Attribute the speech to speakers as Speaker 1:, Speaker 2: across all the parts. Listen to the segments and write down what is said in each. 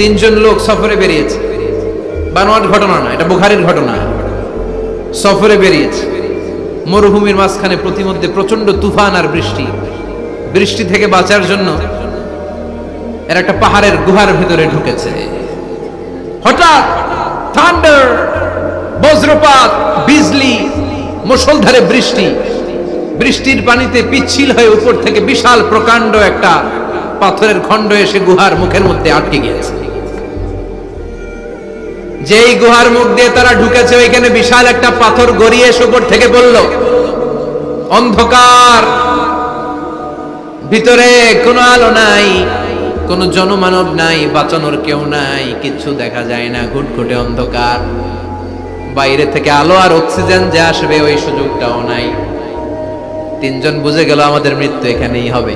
Speaker 1: তিনজন লোক সফরে বেরিয়েছে, বানোয়াট ঘটনা না, এটা বুখারীর ঘটনা। সফরে বেরিয়েছে, মরুভূমির মাঝখানে প্রতিমধ্যে প্রচন্ড তুফান আর বৃষ্টি। বৃষ্টি থেকে বাঁচার জন্য এর একটা পাহাড়ের গুহার ভিতরে ঢুকেছে। হঠাৎ থান্ডার, বজ্রপাত, বিজলি, মুষলধারে বৃষ্টি। বৃষ্টির পানিতে পিচ্ছিল হয়ে উপর থেকে বিশাল প্রকাণ্ড একটা পাথরের খণ্ড এসে গুহার মুখের মধ্যে আটকে গিয়েছে। যেই গুহার মুখ দিয়ে তারা ঢুকেছে, ওইখানে বিশাল একটা পাথর গড়িয়ে এসে উপর থেকে পড়ল। অন্ধকার, ভিতরে কোনো আলো নাই, কোনো জনমানব নাই, বাঁচানোর কেউ নাই, কিচ্ছু দেখা যায় না, ঘুটঘুটে অন্ধকার। বাইরে থেকে আলো আর অক্সিজেন যে আসবে ওই সুযোগটাও নাই। তিনজন বুঝে গেল আমাদের মৃত্যু এখানেই হবে,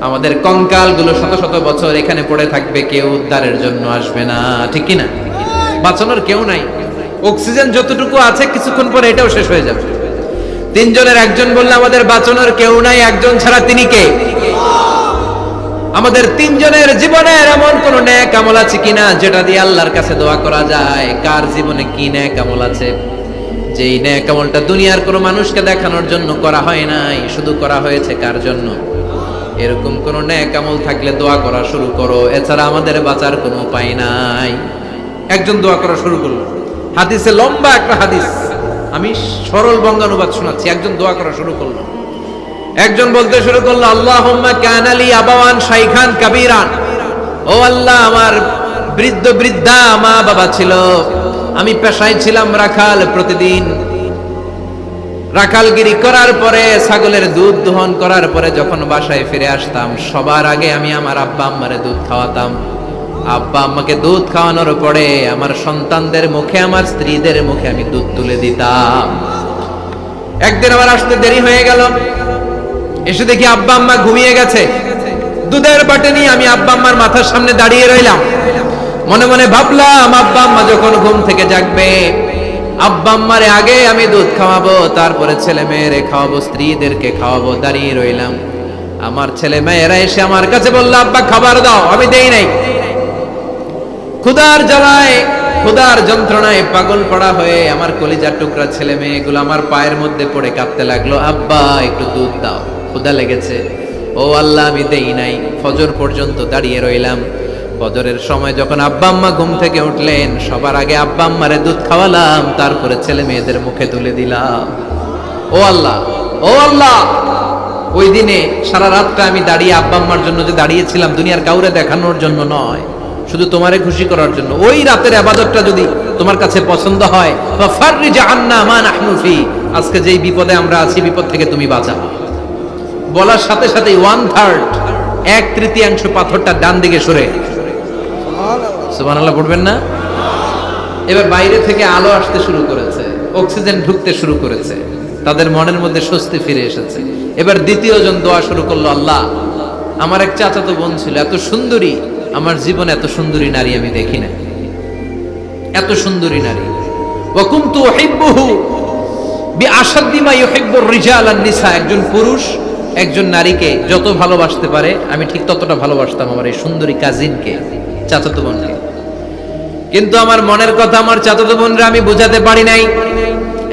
Speaker 1: আমাদের কঙ্কাল গুলো শত শত বছর এখানে পড়ে থাকবে, কেউ উদ্ধারের জন্য আসবে না, ঠিক কিনা? বাঁচানোর কেউ নাই, অক্সিজেন যতটুকু আছে কিছুক্ষণ পরে এটাও শেষ হয়ে যাবে। তিনজনের একজন বলল আমাদের বাঁচানোর কেউ নাই, একজন ছাড়া তিনি কে? আমাদের তিনজনের জীবনের এমন কোন নেক আমল আছে কিনা যেটা দিয়ে আল্লাহর কাছে দোয়া করা যায়? কার জীবনে কি নেক আমল আছে যেই নেক আমলটা দুনিয়ার কোনো মানুষকে দেখানোর জন্য করা হয় নাই, শুধু করা হয়েছে কার জন্য? এরকম কোন নেক আমল থাকলে দোয়া করা শুরু করো, এছাড়া আমাদের বাঁচার কোনো উপায় নাই। একজন দোয়া করা শুরু করলো, হাদিসে লম্বা একটা হাদিস, আমি সরল বঙ্গানুবাদ শোনাচ্ছি। একজন দোয়া করা শুরু করলো, একজন বলতে শুরু করলো, আল্লাহুম্মা কানা লি আবাওয়ান শাইখান কাবীরান, ও আল্লাহ আমার বৃদ্ধ বৃদ্ধা মা বাবা ছিল, আমি পেশায় ছিলাম রাখাল, প্রতিদিন রাখালগিরি করার পরে ছাগলের দুধ দহন করার পরে যখন বাসায় ফিরে আসতাম সবার আগে আমি আমার আব্বা আম্মারে দুধ খাওয়াতাম। আব্বা আম্মাকে দুধ খাওয়ানোর পরে আমার সন্তানদের মুখে, আমার স্ত্রীদের মুখে আমি দুধ তুলে দিতাম। একদিন আমার আসতে দেরি হয়ে গেল, এসে দেখি আব্বা আম্মা ঘুমিয়ে গেছে। দুধের বাটি নিয়ে আমি আব্বা আম্মার মাথার সামনে দাঁড়িয়ে রইলাম। মনে মনে ভাবলাম আব্বা আম্মা যখন ঘুম থেকে জাগবে, আব্বা আম্মারে আগে আমি দুধ খাওয়াবো, তারপরে ছেলে মেয়েরে খাওয়াবো, স্ত্রীদেরকে খাওয়াবো। দাঁড়িয়ে রইলাম, আমার ছেলে মেয়েরা এসে আমার কাছে বলল আব্বা খাবার দাও, আমি দেই নাই। ক্ষুধার জ্বালায়, ক্ষুধার যন্ত্রণায় পাগল পড়া হয়ে আমার কলিজার টুকরা ছেলে মেয়েগুলো আমার পায়ের মধ্যে পড়ে কাঁদতে লাগলো, আব্বা একটু দুধ দাও, ক্ষুধা লেগেছে। ও আল্লাহ আমি দেই নাই। ফজর পর্যন্ত দাঁড়িয়ে রইলাম। ফজরের সময় যখন আব্বা আম্মা ঘুম থেকে উঠলেন, সবার আগে আব্বা আম্মারে দুধ খাওয়ালাম, তারপরে ছেলে মেয়েদের মুখে তুলে দিলাম। ও আল্লাহ, ও আল্লাহ, ওই দিনে সারা রাতটা আমি দাঁড়িয়ে আব্বা আম্মার জন্য যে দাঁড়িয়েছিলাম, দুনিয়ার কাউরে দেখানোর জন্য নয়, শুধু তোমারে খুশি করার জন্য। ওই রাতের ইবাদতটা যদি তোমার কাছে পছন্দ হয়, ফাফাররিজ আন্না মা নাহনু ফি, আজকে যেই বিপদে আমরা আছি বিপদ থেকে তুমি বাঁচাও। বলার সাথে সাথে 1/3, 1/3 পাথরটা ডান দিকে সরে। সুবহানাল্লাহ পড়বেন না? এবার বাইরে থেকে আলো আসতে শুরু করেছে, অক্সিজেন ঢুকতে শুরু করেছে, তাদের মনের মধ্যে স্বস্তি ফিরে এসেছে। এবার দ্বিতীয় জন দোয়া শুরু করলো, আল্লাহ আমার এক চাচাতো বোন ছিল, এত সুন্দরী, আমার জীবনে এত সুন্দরী নারী আমি দেখি না, এত সুন্দরী নারী। ওয়া কুনতু উহিব্বুহু বিআশাদ্দি মা ইউহিব্বুর রিজাল আন-নিসা, একজন পুরুষ একজন নারীকে যত ভালোবাসতে পারে আমি ঠিক ততটা ভালোবাসতাম আমার এই সুন্দরী কাজিনকে, চাচাতো বোনকে। কিন্তু আমার মনের কথা আমার চাচাতো বোনরা আমি বোঝাতে পারি নাই।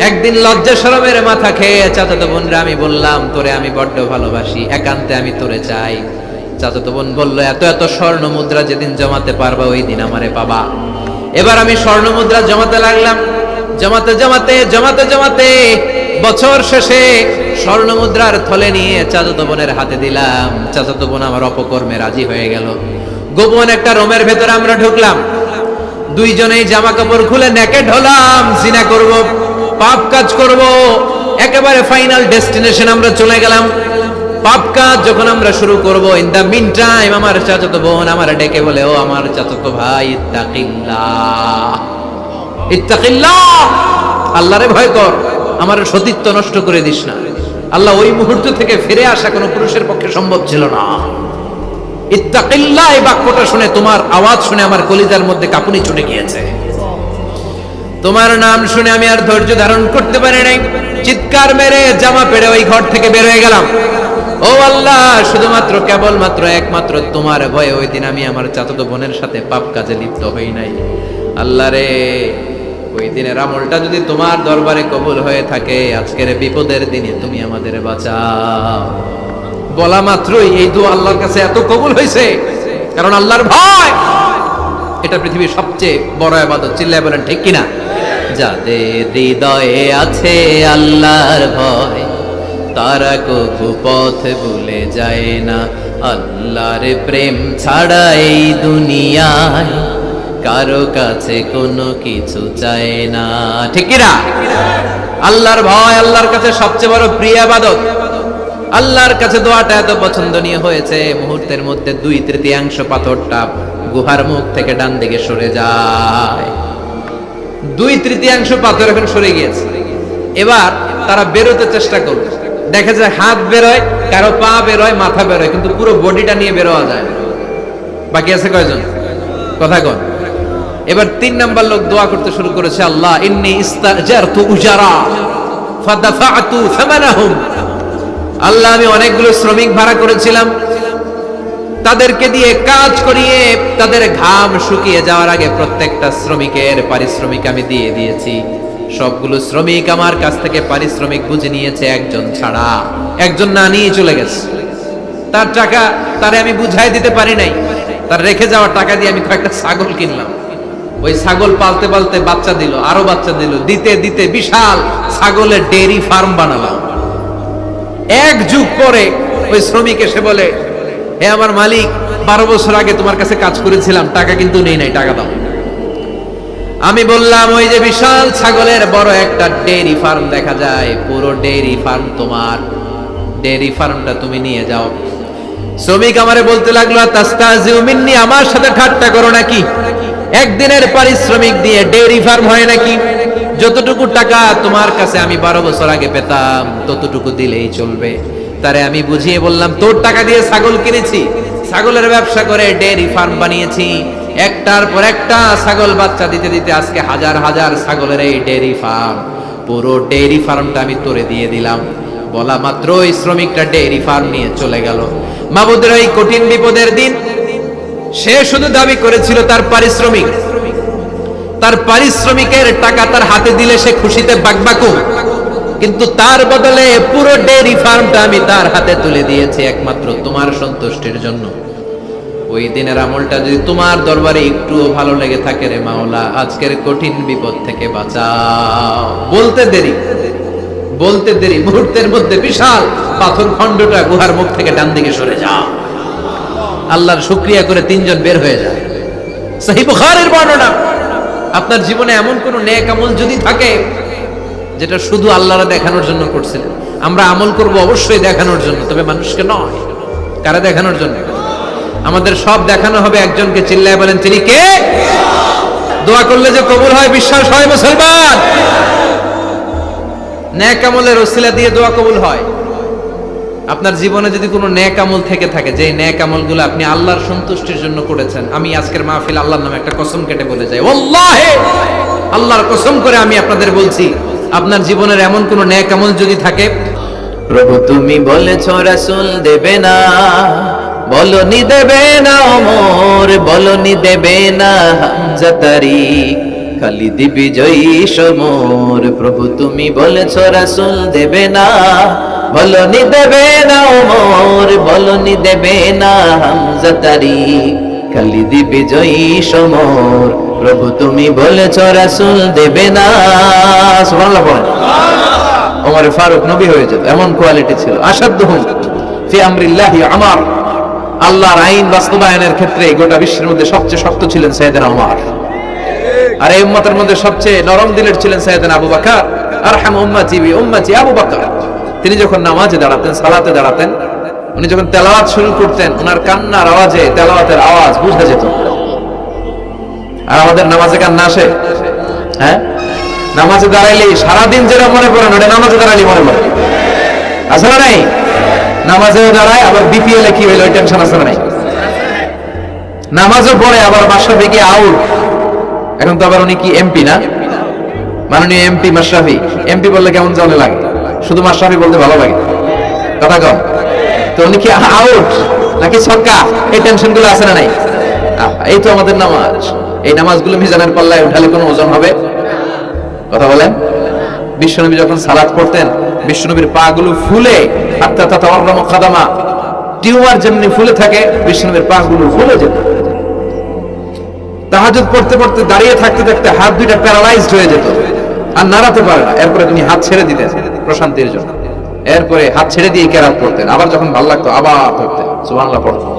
Speaker 1: একদিন লজ্জা শরমের মাথা খেয়ে চাচাতো বোনরা আমি বললাম, তোরে আমি বড্ড ভালোবাসি, একান্তে আমি তোরে চাই। চাচাতো বোন বলল, এত এত স্বর্ণ মুদ্রা যেদিন জমাতে পারবা ওই দিন আমারে পাবা। এবার আমি স্বর্ণ মুদ্রা জমাতে লাগলাম, জমাতে জমাতে জমাতে জমাতে বছর শেষে স্বর্ণ মুদ্রার থলে নিয়ে চাচাতো বোনের হাতে দিলাম। চাচাতো বোন আমার অপকর্মে রাজি হয়ে গেল। গোপন একটা রুমের ভেতরে আমরা ঢুকলাম, দুইজনেই জামা কাপড় খুলে নেকেড হলাম, জিনা করব, পাপ কাজ করব। একেবারে ফাইনাল ডেস্টিনেশন আমরা চলে গেলাম। পাপ কাজ যখন আমরা শুরু করব, ইন দা মিন টাইম আমার চাচাতো বোন আমার ডেকে বলে, ও আমার চাচাতো ভাই, ইত্তাকিল্লাহ, ইত্তাকিল্লাহ, আল্লাহরে ভয় কর, আমার সতীত্ব নষ্ট করে দিস না। আল্লাহ ওই মুহূর্ত থেকে ফিরে আসা কোনো পুরুষের পক্ষে সম্ভব ছিল না। ইত্তাকিল্লাহ এই বাক্যটা শুনে, তোমার আওয়াজ শুনে আমার কলিজার মধ্যে কাঁপুনি ছুটে গিয়েছে। তোমার নাম শুনে আমি আর ধৈর্য ধারণ করতে পারি নাই, চিৎকার মেরে জামা পেড়ে ওই ঘর থেকে বের হয়ে গেলাম। ও আল্লাহ, শুধুমাত্র কেবলমাত্র একমাত্র তোমার ভয়ে ওই দিন আমি আমার চাচাতো বোনের সাথে পাপ কাজে লিপ্ত হই নাই। আল্লাহ রে, ওই দিনের আমলটা যদি তোমার দরবারে কবুল হয়ে থাকে, আজকের বিপদের দিনে তুমি আমাদের বাঁচাও। বলা মাত্রই এই দোয়া আল্লাহর কাছে এত কবুল হয়েছে, কারণ আল্লাহর ভয় এটা পৃথিবীর সবচেয়ে বড় ইবাদত। চিল্লায় বলেন ঠিক কিনা? যাদের হৃদয়ে আছে আল্লাহর ভয়, তারা কবু পথ ভুলে যায় না। আল্লাহর প্রেম ছাড়া এই দুনিয়ায় কারো কাছে কোনো কিছু চায় না। ঠিক কিনা? আল্লাহর ভয় আল্লাহর কাছে সবচেয়ে বড় প্রিয় ইবাদত। আল্লাহর কাছে দোয়াটা এত পছন্দনীয় হয়েছে, মুহূর্তের মধ্যে 2/3 পাথরটা গুহার মুখ থেকে ডান দিকে সরে যায়। 2/3 পাথর এখন সরে গিয়েছে। এবার তারা বেরোতে চেষ্টা করবে, দেখা যায় হাত বেরোয়, কারো পা বেরোয়, মাথা বেরোয়, কিন্তু পুরো বডিটা নিয়ে বেরোয়া যায় না। বাকি আছে কয়জন? কথা কন। এবার 3 নাম্বার লোক দোয়া করতে শুরু করেছে, আল্লাহ ইন্নী ইস্তাজারতু উজারা ফাদাফাতু সামানাহুম। আল্লাহ, আমি অনেকগুলো শ্রমিক ভাড়া করেছিলাম, তাদেরকে দিয়ে কাজ করিয়ে তাদের ঘাম শুকিয়ে যাওয়ার আগে প্রত্যেকটা শ্রমিকের পারিশ্রমিক আমি দিয়ে দিয়েছি। সবগুলো শ্রমিক আমার কাছ থেকে পারিশ্রমিক বুঝে নিয়েছে, একজন ছাড়া। একজন না নিয়ে চলে গেছে। তার টাকা তারে আমি বুঝাই দিতে পারি নাই। তার রেখে যাওয়া টাকা দিয়ে আমি কয়েকটা ছাগল কিনলাম। ওই ছাগল পালতে পালতে বাচ্চা দিল, আরো বাচ্চা দিল, দিতে দিতে বিশাল ছাগলের ডেইরি ফার্ম বানালাম। 1 যুগ পরে ওই শ্রমিক এসে বলে, হে আমার মালিক, 12 বছর আগে তোমার কাছে কাজ করেছিলাম, টাকা কিন্তু নেই নাই, টাকা দাও। আমি বললাম, ওই যে বিশাল ছাগলের বড় একটা ডেইরি ফার্ম দেখা যায়, পুরো ডেইরি ফার্ম তোমার, ডেইরি ফার্মটা তুমি নিয়ে যাও। শ্রমিক আমারে বলতে লাগলো, তাস্তাজিউ মিন্নি, আমার সাথে ঠাট্টা করো নাকি? একদিনের পারিশ্রমিক দিয়ে ডেইরি ফার্ম হয় নাকি? যতটুকু টাকা তোমার কাছে আমি 12 বছর আগে পেতাম, ততটুকু দিলেই চলবে। তারে আমি বুঝিয়ে বললাম, তোর টাকা দিয়ে ছাগল কিনেছি, ছাগলের ব্যবসা করে ডেইরি ফার্ম বানিয়েছি, একটার পর একটা ছাগল বাচ্চা দিতে দিতে আজকে হাজার হাজার ছাগলের এই ডেইরি ফার্ম, পুরো ডেইরি ফার্মটা আমি তোরে দিয়ে দিলাম। বলা মাত্র ওই শ্রমিকটা ডেইরি ফার্ম নিয়ে চলে গেল। মাবুদের এই কঠিন বিপদের দিন সে শুধু দাবি করেছিল তার পারিশ্রমিক, তার পারিশ্রমিকের টাকা তার হাতে দিলে সে খুশিতে বাকবাকু, কিন্তু তার বদলে পুরো ডেইরি ফার্মটা আমি তার হাতে তুলে দিয়েছি একমাত্র তোমার সন্তুষ্টির জন্য। ওই দিনের আমলটা যদি তোমার দরবারে একটুও ভালো লেগে থাকে রে মাওলা, আজকের কঠিন বিপদ থেকে বাঁচাও। বলতে দেরি, মুহূর্তের মধ্যে বিশাল পাথর খণ্ডটা গুহার মুখ থেকে ডান দিকে সরে যাও। আল্লাহর শুকরিয়া করে 3 জন বের হয়ে যায়। সহিহ বুখারীর বর্ণনা। আপনার জীবনে এমন কোন নেক আমল যদি থাকে যেটা শুধু আল্লাহর দেখানোর জন্য করছিলেন, আমরা আমল করব অবশ্যই দেখানোর জন্য, তবে মানুষকে নয়। কারা দেখানোর জন্য? আমাদের সব দেখানো হবে একজনকে। চিল্লায় বলেন, তিনি কে? দোয়া করলে যে কবুল হয় বিশ্বাস হয় মুসলমান? নেক আমলের ওসিলা দিয়ে দোয়া কবুল হয়। আপনার জীবনে যদি কোনো নেক আমল থেকে থাকে, যে নেক আমলগুলো আপনি আল্লাহর সন্তুষ্টির জন্য করেছেন, আমি আজকের মাহফিল আল্লাহর নামে একটা কসম কেটে বলে যাই, ওয়াল্লাহি, আল্লাহর কসম করে আমি আপনাদের বলছি, আপনার জীবনের এমন কোন নেক আমল যদি থাকে, প্রভু তুমি বলেছ রাসূল দেবে না, বলনি দেবে না ওমর, বলনি দেবে না হামজা তারিক, খালিদ বিজয়ী সমর। প্রভু তুমি বলেছ রাসূল দেবে না, বলনি দেবে না ওমর, বলনি দেবে না হামজা তারিক, খালিদ বিজয়ী সমর। প্রভু তুমি বলেছ রাসূল দেবে না। সুবহানাল্লাহ বলেন। ওমর ফারুক নবী হয়ে যেত, এমন কোয়ালিটি ছিল। আসাদুহুম ফি আমরিল্লাহি আমার, আল্লাহর আইন বাস্তবায়নের ক্ষেত্রে গোটা বিশ্বের মধ্যে সবচেয়ে শক্ত ছিলেন সাইয়েদনা ওমর। আর এই উম্মতের মধ্যে সবচেয়ে নরম দিলের ছিলেন সাইয়েদনা আবু বকর। আরহাম উম্মতি বি উম্মতি আবু বকর। তিনি যখন নামাজে দাঁড়াতেন, সালাতে দাঁড়াতেন, উনি যখন তেলাওয়াত শুরু করতেন, ওনার কান্নার আওয়াজে তেলাওয়াতের আওয়াজ বোঝা যেত। আর আমাদের নামাজে কান্না আসে? হ্যাঁ, নামাজে দাঁড়াইলেই সারাদিন যেটা মনে পড়ে না, ওটা নামাজে দাঁড়াইলেই মনে পড়ে। আছে না নাই? নামাজেও দাঁড়ায়, আবার বিপিএল এ কি হইলো ওই টেনশন আছে না নাই? নামাজও পড়ে, আবার মাশরাফি কি আউট। এখন তো আবার উনি কি এমপি না, মাননীয় এমপি মাশরাফি। এমপি বললে কেমন জানে লাগে? শুধু মাশরাফি বলতে ভালো লাগে, কথা কম। তো উনি কি আউট নাকি ছক্কা, এই টেনশন গুলো আছে না নাই? এই তো আমাদের নামাজ। এই নামাজগুলো মিজানের পাল্লায় উঠালে কোনো ওজন হবে? কথা বলেন। বিশ্বনবী যখন সালাত পড়তেন, বিশ্বনবীর পা গুলো ফুলে, হাত্তা তাতাওয়াররামু খাদামা, টিউমার যেমনি ফুলে থাকে, বিশ্বনবীর পা গুলো ফুলে যেত। তাহাজ্জুদ পড়তে পড়তে দাঁড়িয়ে থাকতে থাকতে হাত দুইটা প্যারালাইজড হয়ে যেত, আর নাড়াতে পারে না। এরপরে তিনি হাত ছেড়ে দিতেন প্রশান্তির জন্য। এরপরে হাত ছেড়ে দিয়ে কেরাত পড়তেন, আবার যখন ভালো লাগতো আবার পড়তেন, সুবহানাল্লাহ পড়তেন।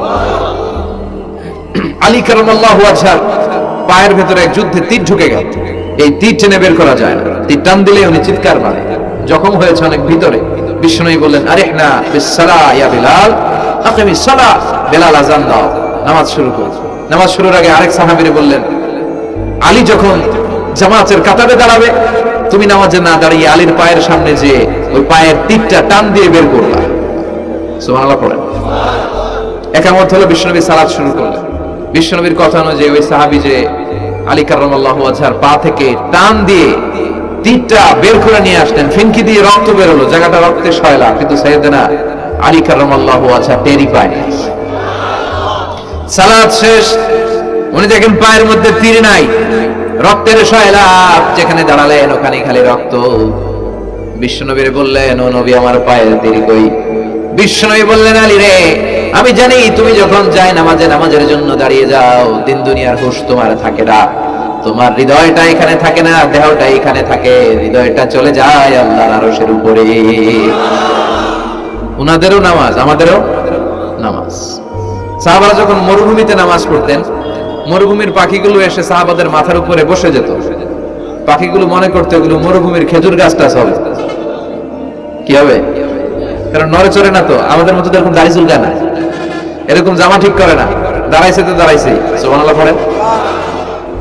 Speaker 1: আলী কারামাল্লাহু ওয়াজহার পায়ের ভেতরে এক যুদ্ধে তীর ঢুকে গেল। এই তীর টেনে বের করা যায় না, তীর টান দিলে উনি চিৎকার মারে, জখম হয়েছে অনেক ভিতরে। বিশ্বনবী বললেন, আরিহনা বিসসালাহ ইয়া বিলাল, আকিমিস সালাহ, বেলাল আযান দাও, নামাজ শুরু করো। নামাজ শুরুর আগে আরেক সাহাবীরে বললেন, আলী যখন জামাতের কাতারে দাঁড়াবে, তুমি নামাজে না দাঁড়িয়ে আলীর পায়ের সামনে যে ওই পায়ের তীরটা টান দিয়ে বের করবা। সুবহানাল্লাহ পড়েন। একামত হলো, বিশ্বনবী সালাত শুরু করলেন। বিশ্বনবীর কথা অনুযায়ী ওই সাহাবী যে আলী কারামাল্লাহু ওয়াজহার পা থেকে টান দিয়ে তীরটা বের করে নিয়ে আসলেন, ফিনকি দিয়ে রক্ত বের হলো, জায়গাটা রক্তে সয়লা, কিন্তু সাইয়েদনা আলী কারামাল্লাহু ওয়াজহা টেরি পায়নি। সালাত শেষ, উনি দেখেন পায়ের মধ্যে তীর নাই, রক্তের সয়লাব, যেখানে দাঁড়ালেন ওখানে খালি রক্ত। বিশ্বনবীর বললেন, ও নবী আমার পায়ের তীর কই? বিশ্বনবী বললেন, আলী রে, আমি জানি তুমি যখন যায় নামাজের জন্য দাঁড়িয়ে যাও, দিন দুনিয়ার হুঁশ তোমার থাকে না, তোমার হৃদয়টা এখানে থাকে না, দেহটা এখানে থাকে, হৃদয়টা চলে যায় আল্লাহর আরশের উপরে। উনাদেরও নামাজ, আমাদেরও নামাজ। সাহাবারা যখন মরুভূমিতে নামাজ পড়তেন, মরুভূমির পাখিগুলো এসে সাহাবাদের মাথার উপরে বসে যেত। পাখিগুলো মনে করতে ওগুলো মরুভূমির খেজুর গাছটা হবে, কি হবে, কারণ নড়ে চড়ে না তো, আমাদের মতো এরকম দাড়ি চুলকা না, এরকম জামা ঠিক করে না, দাঁড়াইছে তো দাঁড়াইছে। সুবহানাল্লাহ পড়েন।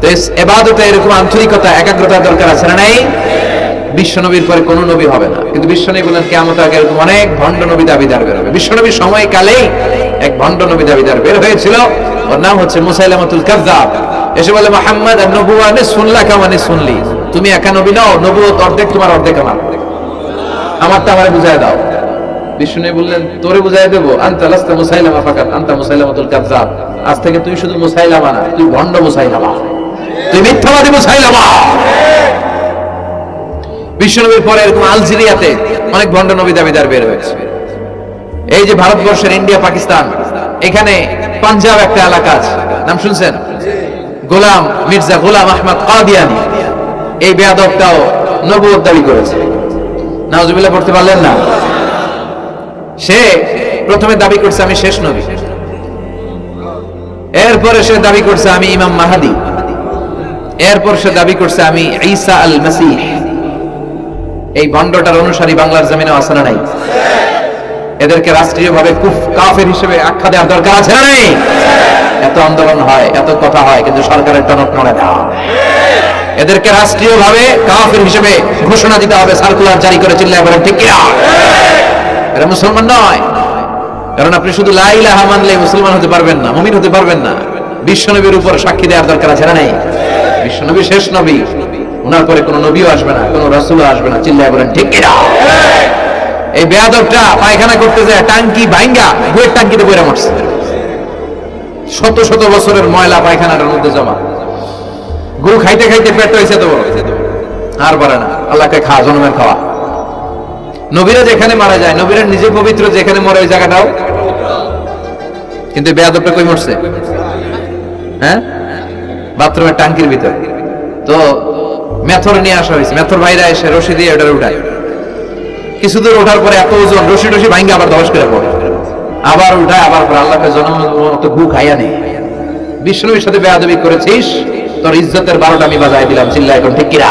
Speaker 1: তো ইবাদতে এরকম আন্তরিকতা, একাগ্রতা দরকার আছে না নাই? বিশ্বনবীর পরে কোন নবী হবে না, কিন্তু বিশ্বনবী বলেন কিয়ামত আগে এরকম অনেক ভণ্ড নবী দাবিদার বের হবে। বিশ্বনবীর সময়কালেই এক ভণ্ড নবী দাবিদার বের হয়েছিল, ওর নাম হচ্ছে মুসাইলামাতুল কাযযাব। এসে বলে, মুহাম্মদ আন-নবুওয়া নিসফুন লাকা ওয়া নিসফুন লি, তুমি একা নবী নও, নবুয়ত অর্ধেক তোমার, অর্ধেক আমার, আমারটা আমারে বুঝায় দাও। বিষ্ণু বললেন, তোরে বুঝাই দেবো, আনতা লাস্তা মুসাইলামা ফাকাত, আনতা মুসাইলামাতুল কাযযাব, আজ থেকে তুই শুধু মুসাইলামা না, তুই ভণ্ড মুসাইলামা, তুই মিথ্যাবাদী মুসাইলামা। বিশ্বনবীর পরে এরকম আলজেরিয়াতে অনেক ভণ্ড নবী দাবিদার বের হয়েছে। এই যে ভারতবর্ষের ইন্ডিয়া পাকিস্তান, এখানে পাঞ্জাব একটা এলাকা আছে, নাম শুনছেন? গোলাম মির্জা গোলাম আহমদ কাদিয়ানী, এই বেয়াদবটাও নবুয়ত দাবি করেছে। নাউজুবিল্লাহ পড়তে পারলেন না? সে প্রথমে দাবি করছে আমি শেষ নবী, এরপরে সে দাবি করছে আমি ইমাম মাহাদি, এরপর সে দাবি করছে আমি ঈসা আল মাসীহ। এই ভণ্ডটার অনুসারী বাংলার জমিনে আছে না নাই? এদেরকে রাষ্ট্রীয়ভাবে কাফের হিসেবে আখ্যা দেওয়ার দরকার আছে না নাই? এত আন্দোলন হয়, এত কথা হয়, কিন্তু সরকারের টনক নড়ে না। এদেরকে রাষ্ট্রীয়ভাবে কাফের হিসেবে ঘোষণা দিতে হবে, সার্কুলার জারি করে চিল্লায় বলেন ঠিক কিনা? এরা মুসলমান নয়, কারণ আপনি শুধু লা ইলাহা মানলে মুসলমান হতে পারবেন না, মুমিন হতে পারবেন না। বিশ্বনবীর উপর সাক্ষী দেওয়ার দরকার আছে না নাই? বিশ্বনবী শেষ নবী, ওনার পরে কোনো নবীও আসবে না, কোনো রাসূলও আসবে না, চিল্লায় বলেন ঠিক কিনা? এই বেয়াদবটা পায়খানা করতে যায় টাঙ্কি ভাঙ্গা বইয়ের টাঙ্কিতে বইরা মারছে, শত শত বছরের ময়লা পায়খানাটার মধ্যে জমা। গরু খাইতে খাইতে পেট হয়েছে তো বড়, আর বলে না আল্লাহকে খা, জন্মের খাওয়া। নবীরা যেখানে মারা যায়, নবীরা নিজে পবিত্র, যেখানে মরে ওই জায়গাটাও, কিন্তু বেয়াদবটা কই মরছে? হ্যাঁ, বাথরুমের টাঙ্কির ভিতর। তো মেথর নিয়ে আসা হয়েছে, মেথর ভাইরা এসে রশি দিয়ে ওটার উঠায়, কিছু দূর ওঠার পরে এত ওজন, রশি টসি ভাঙ্গে আবার ধস করে পড়ে, আবার উঠায়, আবার আল্লাহকে জন্মের মতো গু খাইয়া নেই। বিষ্ণুর সাথে বেয়াদবি করেছিস, তোর ইজ্জতের 12টা আমি বাজায় দিলাম, চিল্লা এখন ঠিক কিনা?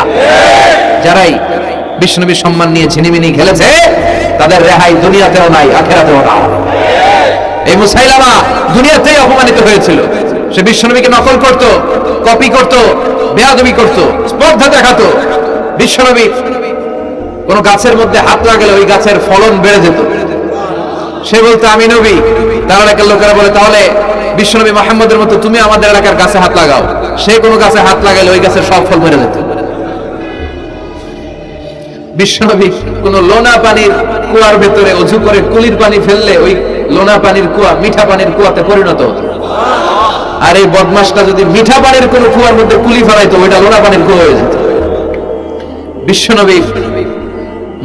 Speaker 1: যারাই বিষ্ণুবীর সম্মান নিয়ে ঝিনিমিনি খেলেছে, তাদের রেহাই দুনিয়াতেও নাই, আখিরাতেও না। এই মুসাইলামা দুনিয়াতেই অপমানিত হয়েছিল। সে বিশ্বনবীকে নকল করত, কপি করত, বেয়াদবি করত, স্পর্ধা দেখাতো। বিশ্বনবী কোন গাছের মধ্যে হাত লাগালে ওই গাছের ফলন বেড়ে যেত। সে বলতো আমি নবী, তার এলাকার লোকেরা বলে তাহলে বিশ্বনবী মুহাম্মদের মতো তুমি আমাদের এলাকার গাছে হাত লাগাও। সে কোনো গাছে হাত লাগালে ওই গাছের সব ফল মেরে যেত। বিশ্বনবী কোন লোনা পানির কুয়ার ভেতরে অজু করে কুলির পানি ফেললে ওই লোনা পানির কুয়া মিঠা পানির কুয়াতে পরিণত হতো। আর এই বদমাশটা যদি মিঠা পানির কোন কুয়ার মধ্যে কুলি ফেলাইতো, ওইটা লোনা পানির কুয়া হয়ে যেত। বিশ্বনবী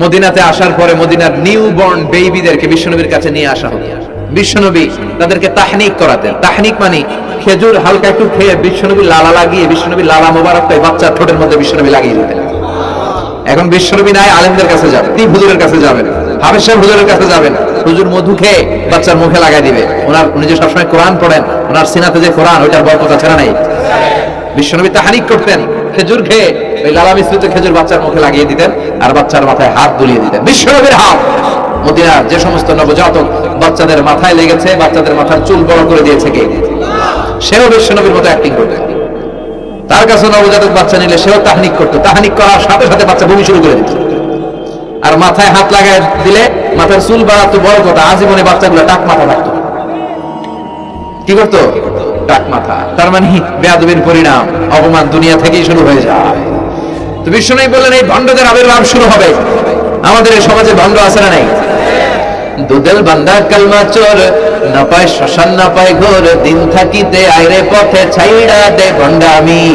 Speaker 1: মদিনাতে আসার পরে মদিনার নিউ বর্ন বেবিদেরকে বিশ্বনবীর কাছে নিয়ে আসা হতো। বিশ্বনবী তাদেরকে তাহনিক করাতেন। তাহনিক মানে খেজুর হালকা একটু খেয়ে বিশ্বনবী লালা লাগিয়ে বিশ্বনবী লালা মোবারকটাই বাচ্চার ঠোঁটের মধ্যে বিশ্বনবী লাগিয়ে দিতেন। এখন বিশ্বনবী নাই, আলেমদের কাছে যাবেন, তীব হুজুরের কাছে যাবেন, হাফেজ সাহেব হুজুরের কাছে যাবেন, হুজুর মধু খেয়ে বাচ্চার মুখে লাগাই দিবে। উনি যে সবসময় কোরআন পড়েন, ওনার সিনাতে যে কোরআন, ওইটার বরকত আছে না নাই? বিশ্বনবী তাহনিক করতেন, খেজুর খেয়ে ওই লালা মিশ্রিত খেজুর বাচ্চার মুখে লাগিয়ে দিতেন আর বাচ্চার মাথায় হাত বুলিয়ে দিতেন। বিশ্বনবীর হাত মদিনার যে সমস্ত নবজাতক বাচ্চাদের মাথায় লেগেছে, বাচ্চাদের মাথার চুল বড় করে দিয়েছে কে? সেও বিশ্বনবীর মতো অ্যাক্টিং করতেন। তার কাছে নবজাতক বাচ্চা নিলে সেও তাহনিক করতো। তাহনিক করার সাথে সাথে বাচ্চা বমি শুরু করে দিত। আর মাথায় হাত লাগায় দিলে মাথার চুল বাড়াতো, বড় কথা আজীবনে বাচ্চাগুলো টাক মাথা থাকতো। কি করতো? টাক মাথা। তার মানে বেয়াদবির পরিণাম, অপমান দুনিয়া থেকেই শুরু হয়ে যায়। তো বিশ্বনবী বললেন এই ভণ্ডদের আবির্ভাব শুরু হবে। আমাদের এই সমাজে ভণ্ড আছে না নাই? দুদেল বান্দা কালমা চোর, না পায় শ্মশান না পায় ঘোর, দিন থাকিতে আইরে পথে ছাইড়া দে ভণ্ডামি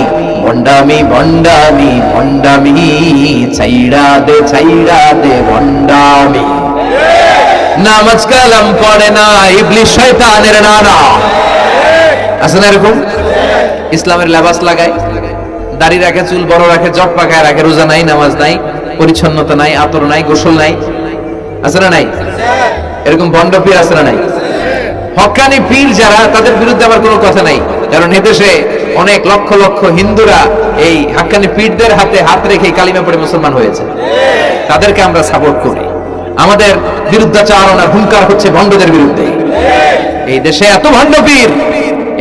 Speaker 1: ভণ্ডামি ভণ্ডামি ভণ্ডামি, ছাইড়া দে ভণ্ডামি। নামাজ কালাম পড়ে না, ইবলিস শয়তানের নানা। আছে না এরকম? ইসলামের লেবাস লাগায়, দাড়ি রাখে, চুল বড় রাখে, জট পাকায় রাখে, রোজা নাই, নামাজ নাই, পরিচ্ছন্নতা নাই, আতর নাই, গোসল নাই। আছে না নাই? এরকম ভণ্ড পীর আছে না নাই? হক্কানি পীর যারা, তাদের বিরুদ্ধে আমার কোনো কথা নাই, কারণ এদেশে অনেক লক্ষ লক্ষ হিন্দুরা এই হক্কানি পীরদের হাতে হাত রেখে কালিমা পড়ে মুসলমান হয়েছে। তাদেরকে আমরা সাপোর্ট করি। আমাদের বিরুদ্ধাচারণা হুঙ্কার হচ্ছে ভণ্ডদের বিরুদ্ধে। এই দেশে এত ভণ্ড পীর,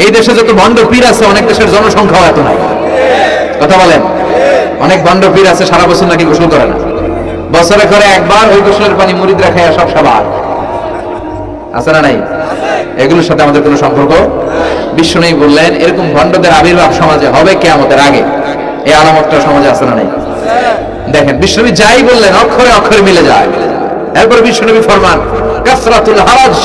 Speaker 1: এই দেশে যত ভণ্ড পীর আছে অনেক দেশের জনসংখ্যাও এত নাই। কথা বলেন? অনেক ভণ্ড পীর আছে সারা বছর নাকি গোসল করে না, বছরে করে একবার, ওই গোসলের পানি মুরিদরা খায় সব সবার। আছে না নাই? এগুলোর সাথে আমাদের কোনো সম্পর্ক। বিশ্বনবী বললেন এরকম ভণ্ডদের আবির্ভাব সমাজে হবে কিয়ামতের আগে। এই আলামতটা সমাজে আছে না নাই? দেখেন বিশ্বনবী যাই বললেন অক্ষরে অক্ষরে মিলে যায়। এরপর বিশ্বনবী ফরমান কাসরাতুল হারাজ,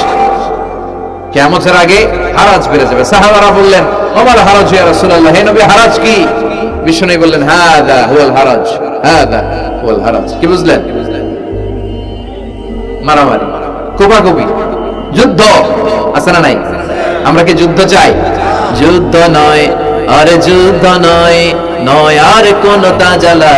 Speaker 1: কিয়ামতের আগে হারাজ বেড়ে যাবে। সাহাবারা বললেন ওমাল হারাজ ইয়া রাসূলুল্লাহ, হে নবী হারাজ কি? বিশ্বনবী বললেন হাদা হুয়াল হারাজ, হাদা হুয়াল হারাজ। কি বুঝলেন? মারামারি, কোপাকুপি, যুদ্ধ। আছে না নাই? আমরা কি যুদ্ধ চাই? যুদ্ধ নয় আরে যুদ্ধ নয়, নয় আর কোন তাজালা,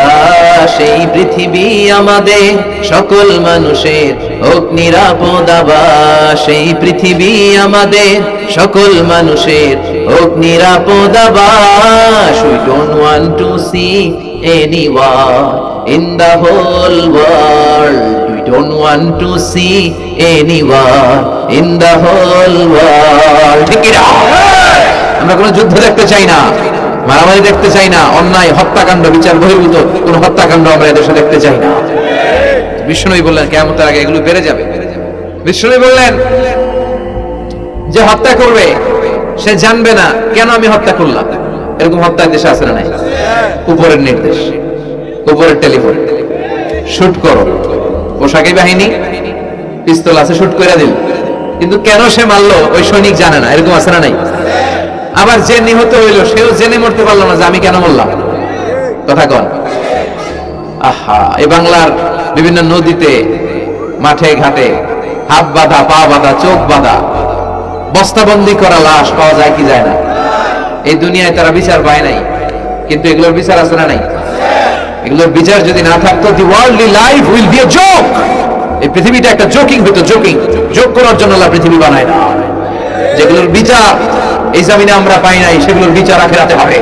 Speaker 1: সেই পৃথিবী আমাদের সকল মানুষের হোক নিরাপদ আবাস, সেই পৃথিবী আমাদের সকল মানুষের হোক নিরাপদ আবাস। We don't want to see anyone in the whole world, we don't want to see anyone in the whole world. ঠিক কি না? আমরা কোনো যুদ্ধ দেখতে চাই না, মারামারি দেখতে চাই না, অন্যায় হত্যাকাণ্ড বিচার বহির্ভূত কোন হত্যাকাণ্ড আমরা এদেশে দেখতে চাই না। বিশ্বনবী বললেন কিয়ামতের আগে এগুলো বেড়ে যাবে। বিশ্বনবী বললেন যে হত্যা করবে সে জানবে না কেন আমি হত্যা করলাম। এরকম হত্যা দেশে আছে না নাই? উপরের নির্দেশ, উপরের টেলিফোন, শুট করো, পোশাকি বাহিনী পিস্তল আছে, শুট করে দিল, কিন্তু কেন সে মারলো ওই সৈনিক জানে না। এরকম আছে না নাই? আবার যে নিহত হইলো সেও জেনে মরতে পারলো না যে আমি কেন মরলাম। কথা কন। আহা, এই বাংলার বিভিন্ন নদীতে, মাঠে ঘাটে হাত বাঁধা, পা বাঁধা, চোখ বাঁধা, বস্তাবন্দি করা লাশ পাওয়া যায় কি যায় না? এই দুনিয়ায় তারা বিচার পায় নাই, কিন্তু এগুলোর বিচার আছে না নাই? এগুলোর বিচার যদি না থাকতো, the worldly life will be a joke. এই পৃথিবীটা একটা জোকিং হতো, জোকিং। জোক করার জন্য আল্লাহ পৃথিবী বানায় না। যেগুলোর বিচার এই জমিনে আমরা পাই নাই, সেগুলোর বিচার আখিরাতে হবে।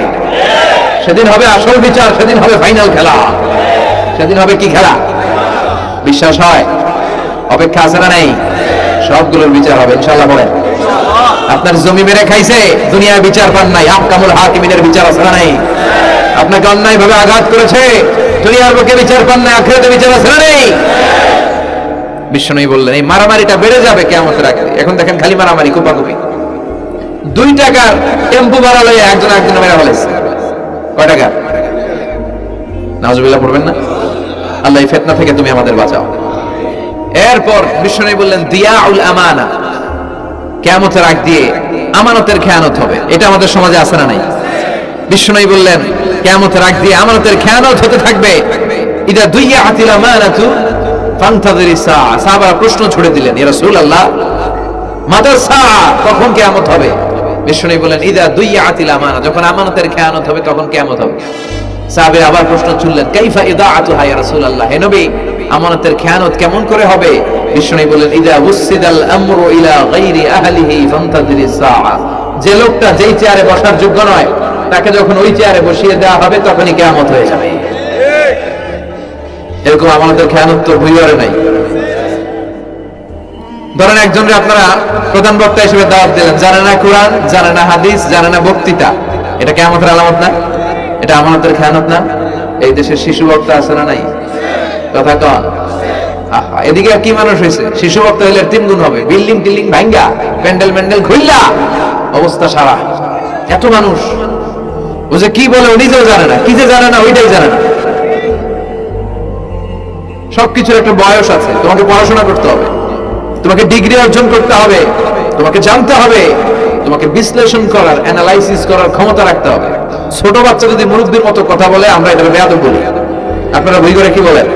Speaker 1: সেদিন হবে আসল বিচার, সেদিন হবে ফাইনাল খেলা। সেদিন হবে কি খেলা? বিশ্বাস হয়? অপেক্ষা আছে না নাই? সবগুলোর বিচার হবে ইনশাআল্লাহ। বলেন আপনার জমি মেরে খাইছে, দুনিয়ায় বিচার পান নাই, আহকামুল হাকিমিনের বিচার আছে না নাই? আপনাকে অন্যায় ভাবে আঘাত করেছে, দুনিয়ার বুকে বিচার পান নাই, আখিরাতে বিচার আছে না নাই? বিশ্বনবী বললেন এই মারামারিটা বেড়ে যাবে কিয়ামতের আগে। এখন দেখেন খালি মারামারি, কোপাকুপি। 2 টাকার টেম্পু ভাড়া লইয়া একজন একজনের মেরে ফেলেছে। কয় টাকা? নাউজুবিল্লাহ পড়বেন না? আল্লাহ এই ফিতনা থেকে তুমি আমাদের বাঁচাও। এরপর বিশ্বনবী বললেন দিয়াউল আমানা, কিয়ামতের আগ দিয়ে আমানতের খেয়ানত হবে। এটা আমাদের সমাজে আছে না নাই? বিশ্বনবী বললেন কিয়ামতের আগ দিয়ে আমানতের খেয়ানত হতে থাকবে। ইদা দুইয়াতিল আমানাতু ফান্তাযিরিস সাআ। সাহাবারা প্রশ্ন ছুড়ে দিলেন, ইয়া রাসূলুল্লাহ মাতা সাআ, কখন কিয়ামত হবে? বিশ্বনবী বললেন ইদা দুইয়াতিল আমানা, যখন আমানতের খেয়ানত হবে তখন কিয়ামত হবে। সাহাবী আবার প্রশ্ন ছুড়লেন, কাইফা ইদাআতুহা ইয়া রাসূলুল্লাহ, হে নবী আমানতের খেয়ানত কেমন করে হবে? বিশ্বনবী বললেন ইদা উসিদাল আমরু ইলা গায়রি আহলিহি ফান্তাযিরিস সাআ, যে লোকটা যেই চেয়ারে বসার যোগ্য নয় তাকে যখন ওই চেয়ারে বসিয়ে দেওয়া হবে তখনই কিয়ামত হয়ে যাবে। এরকম আমানতের খেয়ানত তো ভুইয়ারে নাই। ধরেন একজনকে আপনারা প্রধান বক্তা হিসেবে দাওয়াত দিলেন, জানে না কোরআন, জানে না হাদিস, জানে না বক্তৃতা, এটা কিয়ামতের আলামত না? এটা আমানতের খেয়ানত না? এই দেশে শিশু বক্তা আছে না নাই? কথা কন। আহা, এদিকে কি মানুষ হয়েছে, শিশু বক্তা হইলে 3 গুণ হবে, বিল্ডিং টিল্ডিং ভাঙ্গা, প্যান্ডেল ম্যান্ডেল খুললা, অবস্থা সারা। এত মানুষ ও যে কি বলে ও নিজেও জানে না, কি যে জানে না ওইটাই জানে না। সবকিছুর একটা বয়স আছে। তোমাকে পড়াশোনা করতে হবে, তোমাকে ডিগ্রি অর্জন করতে হবে, তোমাকে জানতে হবে, তোমাকে বিশ্লেষণ করার, অ্যানালাইসিস করার ক্ষমতা রাখতে হবে। ছোট বাচ্চা যদি মুরব্বির মতো কথা বলে আমরা এটা বেয়াদব বলি। আপনারা বই করে কি বলেন?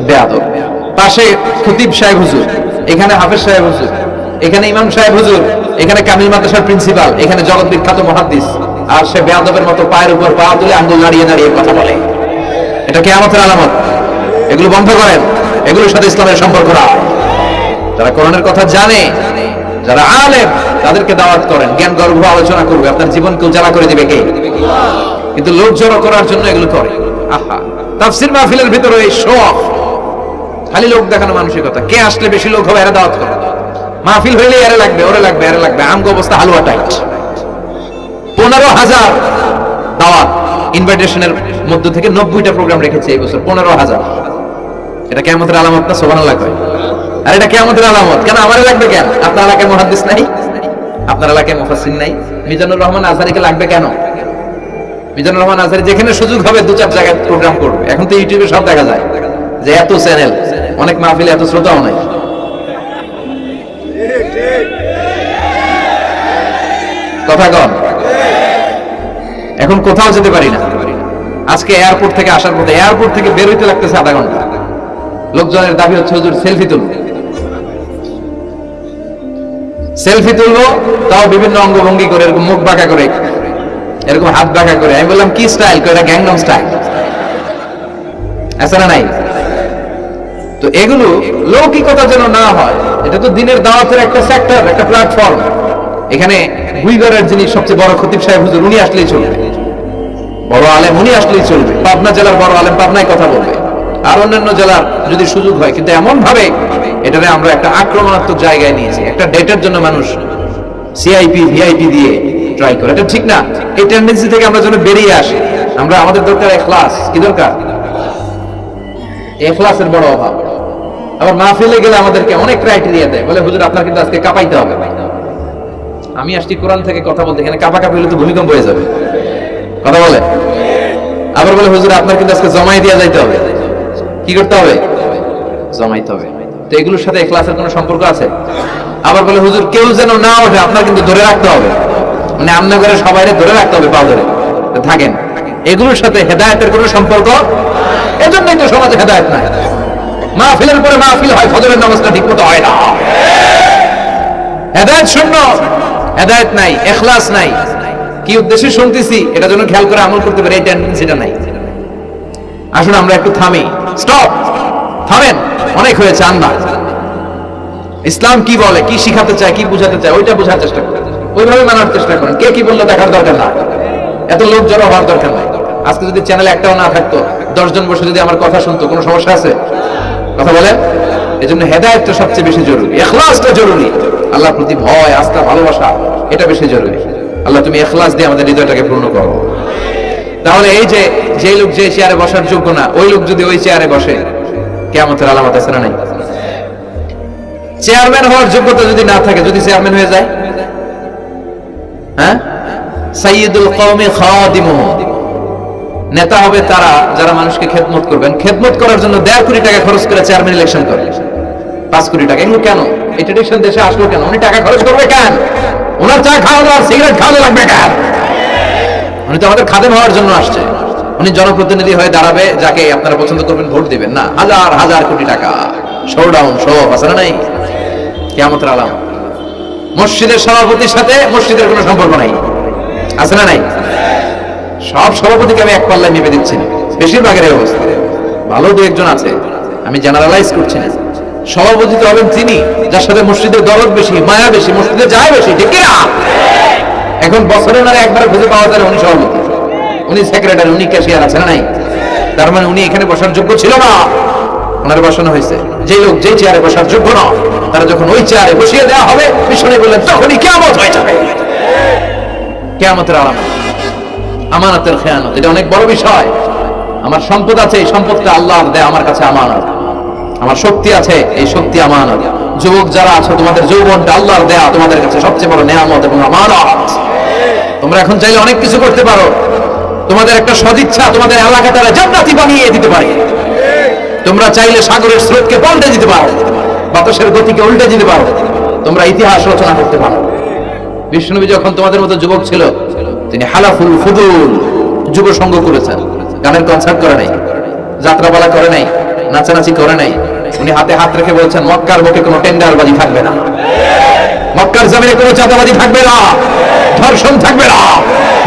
Speaker 1: বেয়াদব। পাশে খতিব সাহেব হুজুর, এখানে হাফেজ সাহেব হুজুর, এখানে ইমাম সাহেব হুজুর, এখানে কামিল মাদ্রাসার প্রিন্সিপাল, এখানে জগৎ বিখ্যাত মুহাদ্দিস, আর সে বেয়াদবের মতো পায়ের উপর পা তুলে আঙ্গুল নাড়িয়ে নাড়িয়ে কথা বলে। এটা কিয়ামতের আলামত। এগুলো বন্ধ করেন, এগুলোর সাথে ইসলামের সম্পর্ক রাখ। যারা কোরআনের কথা জানে, যারা আলেম, তাদেরকে দাওয়াত করেন, জ্ঞান গর্ভ আলোচনা করবে, আপনার জীবনকে উজালা করে দিবে কে? কিন্তু লোক জড়ো করার জন্য এগুলো করে। আহা, তাফসীর মাহফিলের ভিতরে এই শো অফ, খালি লোক দেখানো মানসিকতা। কে আসলে বেশি লোক হবে এরা দাওয়াত করে। মাহফিল হইলে এরে লাগবে, ওরে লাগবে, এরে লাগবে। আমগো অবস্থা হালুয়া টাইট। 15,000 দাওয়াত ইনভাইটেশনের মধ্য থেকে 90টা প্রোগ্রাম রেখেছে এই বছর। 15,000। এটা কিয়ামতের আলামত না? সুবহানাল্লাহ কয়। আর এটা কিয়ামতের আলামত কেন? আমারে লাগবে কেন? আপনার এলাকায় মুহাদ্দিস নাই, আপনার এলাকায় মুফাসসির নাই, মিজানুর রহমান আজহারীকে লাগবে কেন? মিজানুর রহমান আজহারী যেখানে সুযোগ হবে 2-4 জায়গায় প্রোগ্রাম করবে। এখন তো ইউটিউবে সব দেখা যায় যে এত চ্যানেল, অনেক মাহফিলে এত শ্রোতাও নাই। কথা কন। এখন কোথাও যেতে পারি না। আজকে এয়ারপোর্ট থেকে আসার পথে, এয়ারপোর্ট থেকে বের হইতে লাগতেছে আধা ঘন্টা। লোকজনের দাবি হচ্ছে হুজুর সেলফি তুলবো, সেলফি তুলবো, তাও বিভিন্ন অঙ্গভঙ্গি করে, এরকম মুখ বাঁকা করে, এরকম হাত বাঁকা করে। আমি বললাম কি স্টাইল? এটা গ্যাংনম স্টাইল। আছে না নাই? তো এগুলো লৌকিকতা যেন না হয়। এটা তো দিনের দাওয়াতের একটা সেক্টর, একটা প্ল্যাটফর্ম। এখানে গুইগরের যিনি সবচেয়ে বড় খতিব সাহেব হুজুর, উনি আসলেই চলবে, বড় আলেম উনি আসলেই চলবে, পাবনা জেলার বড় আলেম পাবনায় কথা বলবে, আর অন্যান্য জেলার যদি সুযোগ হয়। কিন্তু এমন ভাবে এটারে আমরা একটা আক্রমণাত্মক জায়গায় নিয়েছি। একটা ডেটের জন্য মানুষ সিআইপি ভিআইপি দিয়ে ট্রাই করে, এটা ঠিক না। এই টেন্ডেন্সি থেকে আমরা যেন বেরিয়ে আসি। আমরা, আমাদের দরকার ইখলাস। কি দরকার? ইখলাসের বড় অভাব। আবার মাহফিলে গেলে আমাদেরকে অনেক ক্রাইটেরিয়া দেয়, বলে হুজুর আপনার কিন্তু আজকে কাঁপাইতে হবে। আমি আসছি কোরআন থেকে কথা বলতে, এখানে কাঁপাকাঁপি হলে তো ভূমিকম্প হয়ে যাবে। কথা বলে। আবার বলে হুজুর আপনার কিন্তু আজকে জমাই দিয়ে যাইতে হবে। কি করতে হবে? জমাইতে হবে। তো এগুলোর সাথে ইখলাসের কোনো সম্পর্ক আছে? আবার বলে হুজুর কেউ যেন না ওঠে, আপনার কিন্তু ধরে রাখতে হবে, মানে আমনা করে সবাইরে ধরে রাখতে হবে, পা ধরে থাকেন। এগুলোর সাথে হেদায়েতের কোনো সম্পর্ক। এজন্যই তো সমাজে হেদায়েত নাই। মাহফিলের পরে মাহফিল হয়, ফজরের নামাজটা ঠিকমতো হয় না। হেদায়েত শূন্য, হেদায়েত নাই, ইখলাস নাই। কি উদ্দেশ্যে শুনতেছি এটা যেন খেয়াল করে আমল করতে পারে, এই টেন্ডেন্সিটা নাই। আসুন আমরা একটু থামি। স্টপ, থামেন, অনেক হয়েছে। আন্না ইসলাম কি বলে, কি শিখাতে চায়, কি বুঝাতে চায়, ওইটা বোঝার চেষ্টা করেন, ওইভাবে মানার চেষ্টা করেন। কে কি বললো দেখার দরকার না, এত লোক জড়ো হওয়ার দরকার নাই। আজকে যদি চ্যানেলে একটাও না থাকতো, 10 জন বসে যদি আমার কথা শুনতো, কোনো সমস্যা আছে? কথা বলেন। এজন্য হেদায়েতটা সবচেয়ে বেশি জরুরি, ইখলাসটা জরুরি, আল্লাহর প্রতি ভয়, আস্থা, ভালোবাসা, এটা বেশি জরুরি। আল্লাহ তুমি ইখলাস দিয়ে আমাদের হৃদয়টাকে পূর্ণ করো। তাহলে এই যে যে লোক যে চেয়ারে বসার যোগ্য না, ওই লোক যদি ওই চেয়ারে বসে, কিয়ামতের আলামত আছে না নাই? চেয়ারম্যান হওয়ার যোগ্যতা যদি না থাকে, যদি চেয়ারম্যান হয়ে যায়, হ্যাঁ, সাইয়্যিদুল কওমি খাদিমুহু, নেতা হবে তারা যারা মানুষকে খেদমত করবেন। খেদমত করার জন্য 1.5 কোটি টাকা খরচ করে চেয়ারম্যান ইলেকশন করে। 5 কোটি টাকা, এগুলো কেন? এই ট্রেডিশন দেশে আসলো কেন? উনি টাকা খরচ করবে কেন? ওনার চা খাওয়া আর সিগারেট খাওয়া লাগবে কেন? উনি তো আমাদের খাদেম হওয়ার জন্য আসছে। উনি জনপ্রতিনিধি হয়ে দাঁড়াবে, যাকে আপনারা পছন্দ করবেন ভোট দিবেন না। হাজার হাজার কোটি টাকা, শোডাউন, শো অফ আছে না নাই? কিয়ামতের আলাম। মসজিদের সভাপতির সাথে মসজিদের কোনো সম্পর্ক নাই, আছে না নাই? সব সভাপতিকে আমি এক পাল্লায় মেপে দিচ্ছি না, বেশিরভাগের এই অবস্থা। ভালো দু একজন আছে, আমি জেনারেলাইজ করছি না। সভাপতি তো হবেন তিনি যার সাথে মসজিদের দরদ বেশি, মায়া বেশি, মসজিদে যায় বেশি, ঠিক না? এখন বছরে ওনারা একবার খুঁজে পাওয়া যায় উনি সভাপতি, উনি সেক্রেটারি, উনি ক্যাশিয়ার, আছে না নাই? তার মানে উনি এখানে বসার যোগ্য ছিল না, ওনার বসানো হয়েছে। যে লোক যে চেয়ারে বসার যোগ্য না, তারা যখন ওই চেয়ারে বসিয়ে দেওয়া হবে, বিষ্ণু বললেন তখনই কিয়ামত হয়ে যাবে। কিয়ামতের আলামত আমানতের খেয়ানত, এটা অনেক বড় বিষয়। আমার সম্পদ আছে, এই সম্পদটা আল্লাহর দেয়া আমার কাছে আমানত। আমার শক্তি আছে, এই শক্তি আমানত। যুবক যারা আছো, তোমাদের যৌবনটা আল্লাহর দেয়া তোমাদের কাছে সবচেয়ে বড় নেয়ামত এবং আমানত। তোমরা এখন চাইলে অনেক কিছু করতে পারো। তোমাদের একটা সদিচ্ছা তোমাদের এলাকাটারে জান্নাতি বানিয়ে দিতে পারে। তোমরা চাইলে সাগরের স্রোতকে পাল্টে দিতে পারো, বাতাসের গতিকে উল্টে দিতে পারো, তোমরা ইতিহাস রচনা করতে পারো। বিষ্ণুনবী যখন তোমাদের মতো যুবক ছিল, তিনি হালাফুল ফুদুল যুব সঙ্গ করেছেন। গানের কনসার্ট করে নাই, যাত্রাপালা করে নাই, নাচানাচি করে নাই। উনি হাতে হাত রেখে বলছেন মক্কার বুকে কোনো টেন্ডারবাজি থাকবে না, মক্কার জমিনে কোনো চাঁদাবাজি থাকবে না, ধর্ষণ থাকবে না,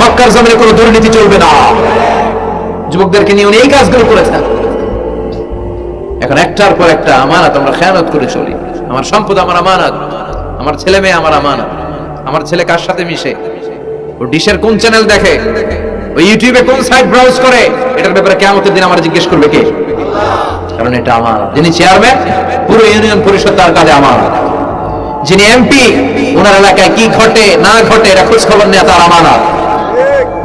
Speaker 1: মক্কার জমিনে কোনো দুর্নীতি চলবে না। যুবকদেরকে নিয়ে উনি এই কাজগুলো করেছেন। এখন একটার পর একটা আমানত আমরা খেয়ানত করে চলি। আমার সম্পদ আমার আমানত, আমার ছেলে মেয়ে আমার আমানত। আমার ছেলে কার সাথে মিশে, ও ডিশের কোন চ্যানেল দেখে, ও ইউটিউবে কোন সাইট ব্রাউজ করে, এটার ব্যাপারে কিয়ামতের দিন আমার জিজ্ঞেস করবে কে? কারণ এটা আমানত। যিনি চেয়ারম্যান, পুরো ইউনিয়ন পরিষদ তার কাছে আমানত। যিনি এমপি, ওনার এলাকায় কি ঘটে না ঘটে এটা খোঁজ খবর নেওয়া তার আমানত।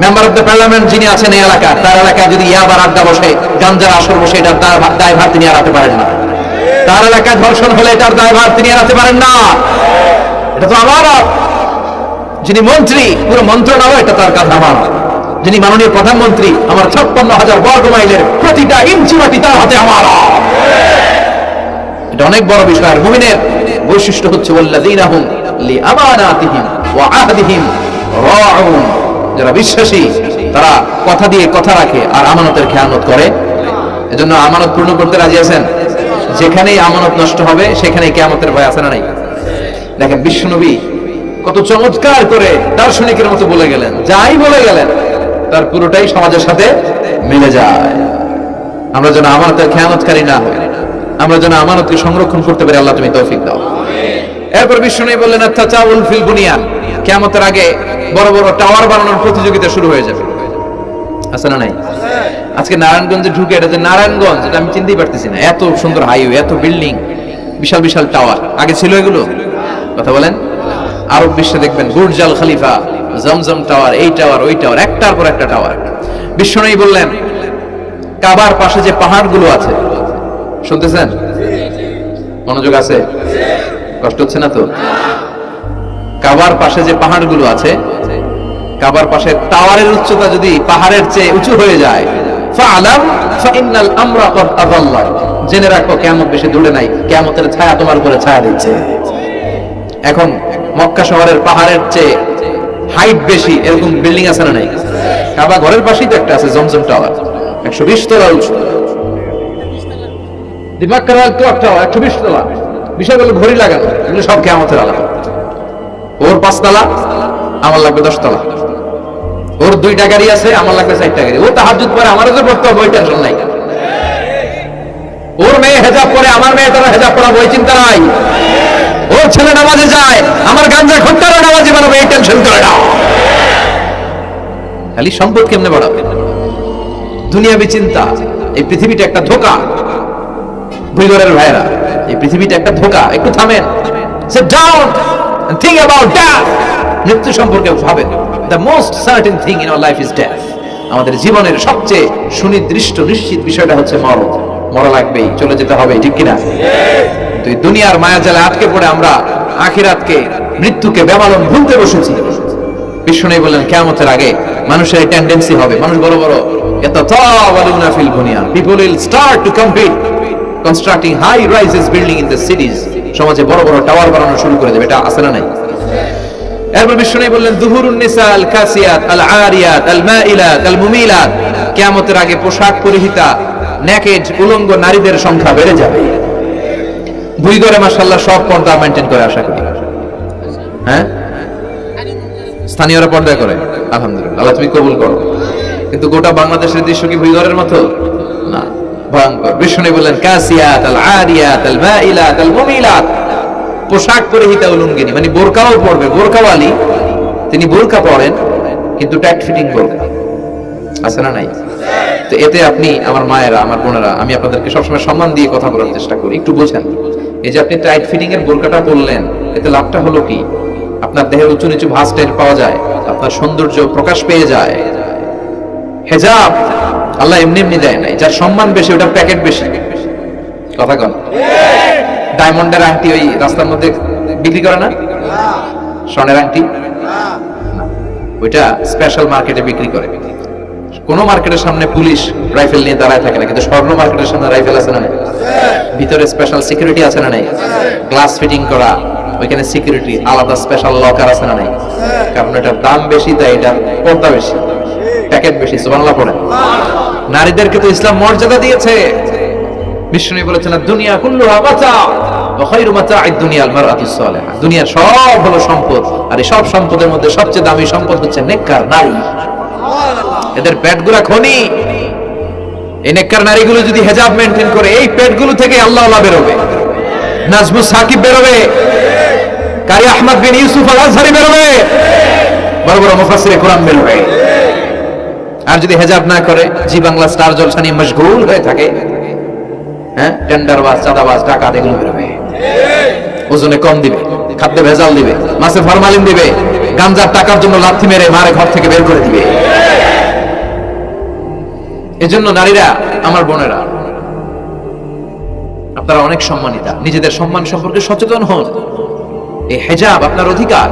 Speaker 1: মেম্বার অফ দ্য পার্লামেন্ট যিনি আছেন এই এলাকা, তার এলাকায় যদি ইয়াবার আড্ডা বসে, গাঞ্জার আসর বসে, এটার দায়ভার তিনি এড়াতে পারেন না। তার এলাকায় ধর্ষণ হলে এটার দায়ভার তিনি এড়াতে পারেন না। এটা তো আমানত। যিনি মন্ত্রী, পুরো মন্ত্রণালয় এটা তার কাছে আমানত। যিনি মাননীয় প্রধানমন্ত্রী, আমার 56,000 বর্গ মাইলের প্রতিটা ইঞ্চি মাটি তার হাতে আমানত। এটা অনেক বড় বিষয়। আর মুমিনের বৈশিষ্ট্য হচ্ছে ওয়াল্লাযীনা হুম লিআমানাতিহিম ওয়া আহদিহিম রাউন। যারা বিশ্বাসী তারা কথা দিয়ে কথা রাখে আর আমানতের খেয়ানত করে। এজন্য আমানত পূর্ণ করতে রাজি আছেন? যেখানেই আমানত নষ্ট হবে সেখানেই কিয়ামতের ভয় আছে না নাই? দেখেন বিশ্বনবী কত চমৎকার করে দার্শনিকের মতো বলে গেলেন, যাই বলে গেলেন তার পুরোটাই সমাজের সাথে মিলে যায়। আমরা যেন আমানতের খেয়ানতকারী না হই, আমরা যেন আমানতকে সংরক্ষণ করতে পারি। আল্লাহ তুমি তৌফিক দাও। এরপর বিষ্ণু বললেন আত-তাজাউল ফিল বুনিয়ান, কিয়ামতের আগে বড় বড় টাওয়ার বানানোর প্রতিযোগিতা শুরু হয়ে যাবে, আছে না নাই? আজকে নারায়ণগঞ্জে ঢুকে, এটা যে নারায়ণগঞ্জ এটা আমি চিনতেই পারতেছি না। এত সুন্দর হাইওয়ে, এত বিল্ডিং, বিশাল বিশাল টাওয়ার, আগে ছিল এগুলো? কথা বলেন। আরব বিশ্বে দেখবেন বুর্জ আল খলিফা, জমজম টাওয়ার, এই টাওয়ার ওই টাওয়ার, একটার পর একটা টাওয়ার। বিষ্ণু বললেন কাবার পাশে যে পাহাড়গুলো আছে, শুনতেছেন? মনোযোগ আছে? কষ্ট হচ্ছে না তো? কাবার পাশে যে পাহাড়গুলো আছে, কাবার পাশে টাওয়ারের উচ্চতা যদি পাহাড়ের চেয়ে উঁচু হয়ে যায়, ফাআলাম ফাইন্নাল আমরা কদ আযাল্লা, জেনে রাখো কিয়ামত বেশি দূরে নাই, কিয়ামতের ছায়া তোমার উপরে ছায়া দিচ্ছে। এখন মক্কা শহরের পাহাড়ের চেয়ে হাইট বেশি এরকম বিল্ডিং আছে না নাই? কাবা ঘরের পাশেই তো একটা আছে জমজম টাওয়ার, 120 তলা উঁচু। মক্কার ক্লক টাওয়ার 120 তলা, বিষয়গুলো ঘড়ি লাগানো, এগুলো সব কিয়ামতের আলামত। ওর 5 তলা, আমার লাগবে 10 তলা। ওর 2টা গাড়ি আছে, আমার লাগবে 4টা গাড়ি। ও তাহাজ্জুদ পড়ে, আমারও যে পড়তে হবে ওই টেনশন নাই। ওর মেয়ে হেজাব পরে, আমার মেয়ে তারা হেজাব পড়াবো ওই চিন্তা নাই। ওর ছেলে নামাজে যায়, আমার গাঞ্জা খোট্টারা নামাজি বানাবো এই টেনশন করে না। খালি সম্পদ কেমনে বাড়াবে, দুনিয়াবি চিন্তা। এই পৃথিবীটা একটা ধোঁকা। ভুইগরের ভাইরা, এই পৃথিবীটা একটা ধোঁকা। একটু থামেন, sit down and think about death. মৃত্যু সম্পর্কে ভাবেন। The most certain thing in our life is death. আমাদের জীবনের সবচেয়ে সুনির্দিষ্ট নিশ্চিত বিষয়টা হচ্ছে মরণ। মরা লাগবেই, চলে যেতে হবে, ঠিক কিনা? তো এই দুনিয়ার মায়াজালে আটকে পড়ে আমরা আখিরাতকে, মৃত্যুকে বেমালুম ভুলতে বসেছি। বিষ্ণু বললেন কিয়ামতের আগে মানুষের এই টেন্ডেন্সি হবে, মানুষ বড় বড় ইয়াতাতাওয়ালুনা ফিল বুনিয়ান, people will start to compete,
Speaker 2: constructing high rises building in the cities, সমাজে বড় বড় টাওয়ার বানানো শুরু করে দেবে। এটা আছে না নাই? এরপর বিষ্ণু বললেন দুহুরুন নিসা আল কাসিয়াত আল আরিয়াত আল মাইলাত আল মুমিলাত, কিয়ামতের আগে পোশাক পরিহিতা নেকেড উলঙ্গ নারীদের সংখ্যা বেড়ে যাবে। ভুইগড়ে মাশাআল্লাহ সব পর্দা মেইনটেইন করে, আশা করি। হ্যাঁ, স্থানীয়রা পর্দা করে, আলহামদুলিল্লাহ, আল্লাহ তুমি কবুল করো। কিন্তু গোটা বাংলাদেশের দৃশ্য কি ভুইগড়ের মতো? না, ভয়ঙ্কর। বিষ্ণু বললেন কাসিয়াত আল আরিয়াত আল মাইলাত আল মুমিলাত, পোশাক পরিহিতা উলঙ্গিনী, মানে বোরকাও পরবে, বোরকাওয়ালি। তিনি বোরকা পরেন কিন্তু টাইট ফিটিং বোরকা, আছে না নাই? তো এতে আপনি, আমার মায়েরা, আমার বোনেরা, আমি আপনাদেরকে সবসময় সম্মান দিয়ে কথা বলার চেষ্টা করি, একটু বোঝেন। এই যে আপনি টাইট ফিটিং এর বোরকাটা পরলেন, এতে লাভটা হলো কি? আপনার দেহের উঁচু নিচু ভাঁজ টের পাওয়া যায়, আপনার সৌন্দর্য প্রকাশ পেয়ে যায়। হেজাব আল্লাহ এমনি এমনি দেয় নাই, যার সম্মান বেশি ওটা প্যাকেট বেশি, কথা কন। ডায়মন্ডের আংটি ওই রাস্তার মধ্যে বিক্রি করে না, স্বর্ণের আংটি, ওইটা স্পেশাল মার্কেটে বিক্রি করে। কোন মার্কেটের সামনে পুলিশ রাইফেল নিয়ে দাঁড়ায় থাকে না, কিন্তু স্বর্ণ মার্কেটের সামনে রাইফেল আছে না নাই? ভিতরে স্পেশাল সিকিউরিটি আছে না নাই? গ্লাস ফিটিং করা, ওইখানে সিকিউরিটি আলাদা, স্পেশাল লকার আছে না নাই? কারণ এটার দাম বেশি, তাই এটা পর্দা বেশি, প্যাকেট বেশি। সুবহানাল্লাহ পড়েন। নারীদেরকে তো ইসলাম মর্যাদা দিয়েছে। বিষ্ণু বলেছেন দুনিয়া কুল্লুহা মাতা ওয়া খায়রু মাতা'আদ দুনিয়া আল মারআতুস সালিহা, দুনিয়ার সব হলো সম্পদ, আর এই সব সম্পদের মধ্যে সবচেয়ে দামি সম্পদ হচ্ছে নেককার নারী। এদের পেটগুলা খনি। এই নেককার নারীগুলো যদি হিজাব মেইনটেইন করে, এই পেটগুলো থেকে আল্লাহ বেরোবে, নাজমুস সাকিব বেরোবে, কারি আহমদ বিন ইউসুফ আল আজহারি বেরোবে, বড় বড় মুফাসসিরে কোরআন বেরোবে। আর যদি হিজাব না করে, জি বাংলা স্টার জলসা নিয়ে মশগুল হয়ে থাকে, হ্যাঁ, টেন্ডারবাজ, চাঁদাবাজ, ডাকাত, এগুলো বেরোবে। ওজনে কম দিবে, খাদ্যে ভেজাল দিবে, মাছে ফরমালিন দিবে, গাঞ্জার টাকার জন্য লাথি মেরে মারে ঘর থেকে বের করে দিবে। এজন্য নারীরা, আমার বোনেরা, আপনারা অনেক সম্মানিতা, নিজেদের সম্মান সম্পর্কে সচেতন হন। এই হেজাব আপনার অধিকার,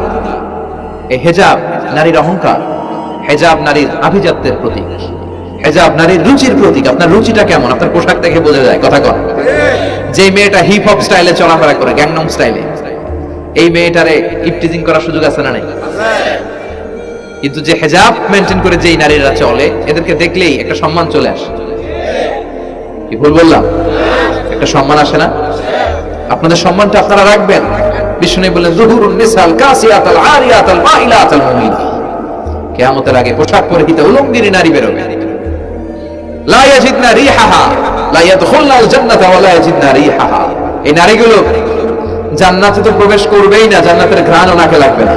Speaker 2: এই হেজাব নারীর অহংকার, হেজাব নারীর আভিজাত্যের প্রতীক, হেজাব নারীর রুচির প্রতীক। আপনার রুচিটা কেমন আপনার পোশাক দেখে বোঝা যায়, কথা কন। যে মেয়েটা হিপ হপ স্টাইলে চলাফেরা করে, গ্যাংনম স্টাইলে, এই মেয়েটারে ইপটিজিং করার সুযোগ আছে না নাই? কিন্তু যে হেজাব মেইনটেইন করে যেই নারীরা চলে, এদেরকে দেখলেই একটা সম্মান চলে আসে। কি ভুল বললাম? একটা সম্মান আসে না? আপনাদের সম্মানটা আপনারা রাখবেন। বিষ্ণু বলেন যুহুরুন নিসাল কাসিয়াত আল আরিয়াত আল মাইলাত আল মুমিনাত, কিয়ামতের আগে পোশাক পরিহিত উলঙ্গিনী নারী বেরোবে। লা ইয়াজিদনা রিহাহা লা ইয়াদখুলনা আল জান্নাতা ওয়া লা ইয়াজিদনা রিহাহা, এই নারীগুলো জান্নাতে তো প্রবেশ করবেই না, জান্নাতের ঘ্রাণও নাকে লাগবে না।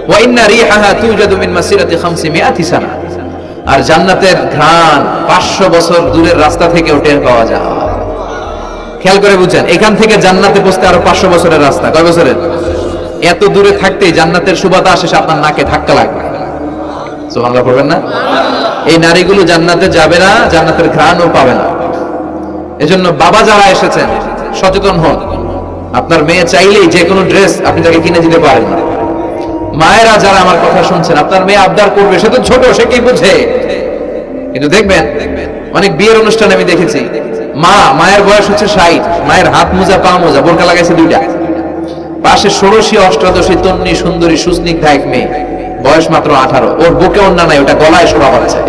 Speaker 2: ওয়া ইন্না রিহাহা তুজাদু মিন মাসিরাতি 500 সানা, আর জান্নাতের ঘ্রাণ 500 বছর দূরের রাস্তা থেকে টের পাওয়া যায়। খেয়াল করে বুঝেন, এখান থেকে জান্নাতে পৌঁছতে আরো 500 বছরের রাস্তা। কয় বছরের? এত দূরে থাকতেই জান্নাতের সুবাতাস এসে আপনার নাকে ধাক্কা লাগবে। সুবহানাল্লাহ পড়বেন না? এই নারীগুলো জান্নাতে যাবে না, জান্নাতের ঘ্রাণও পাবে না। এজন্য বাবা যারা এসেছেন, সচেতন হন। আপনার মেয়ে চাইলেই যে কোনো ড্রেস আপনি তাকে কিনে দিতে পারেন না। মায়েরা যারা আমার কথা শুনছেন, আপনার মেয়ে আবদার করবে, সে তো ছোট, সে কি বুঝে? কিন্তু দেখবেন অনেক বিয়ের অনুষ্ঠানে আমি দেখেছি, মায়ের বয়স হচ্ছে 60, মায়ের হাত মোজা, পা মোজা, বোরকা লাগাইছে 2টা, পাশে ষোড়শী, অষ্টাদশী, তন্নি, সুন্দরী, সুস্নিগ্ধা এক মেয়ে, বয়স মাত্র 18, ওর বুকে অন্যা নাই, ওটা গলায় শোভা পাচ্ছে।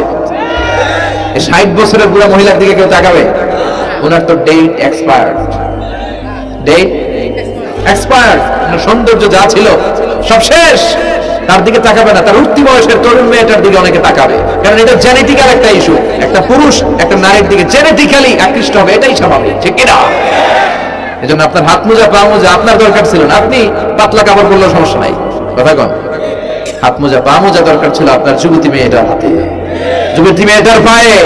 Speaker 2: 60 বছরের বুড়া মহিলার দিকে কেউ তাকাবে? ওনার তো ডেট এক্সপায়ার্ড, ডেট এক্সপায়ার্ড। সৌন্দর্য যা ছিল সব শেষ, তার দিকে তাকাবে না। তার উঠতি বয়সের তরুণ মেয়েটার দিকে অনেকে তাকাবে, কারণ এটা জেনেটিক্যাল একটা ইস্যু। একটা পুরুষ একটা নারীর দিকে জেনেটিক্যালি আকৃষ্ট হবে, এটাই স্বাভাবিক, ঠিক কিনা? এজন্য আপনার হাত মোজা, পা মোজা আপনার দরকার ছিল না, আপনি পাতলা কাপড় পরলেও সমস্যা নাই, কথা কন। হাত মোজা, পা মোজা দরকার ছিল আপনার যুবতী মেয়েটার হাতে, যুবতী মেয়েটার পায়ে।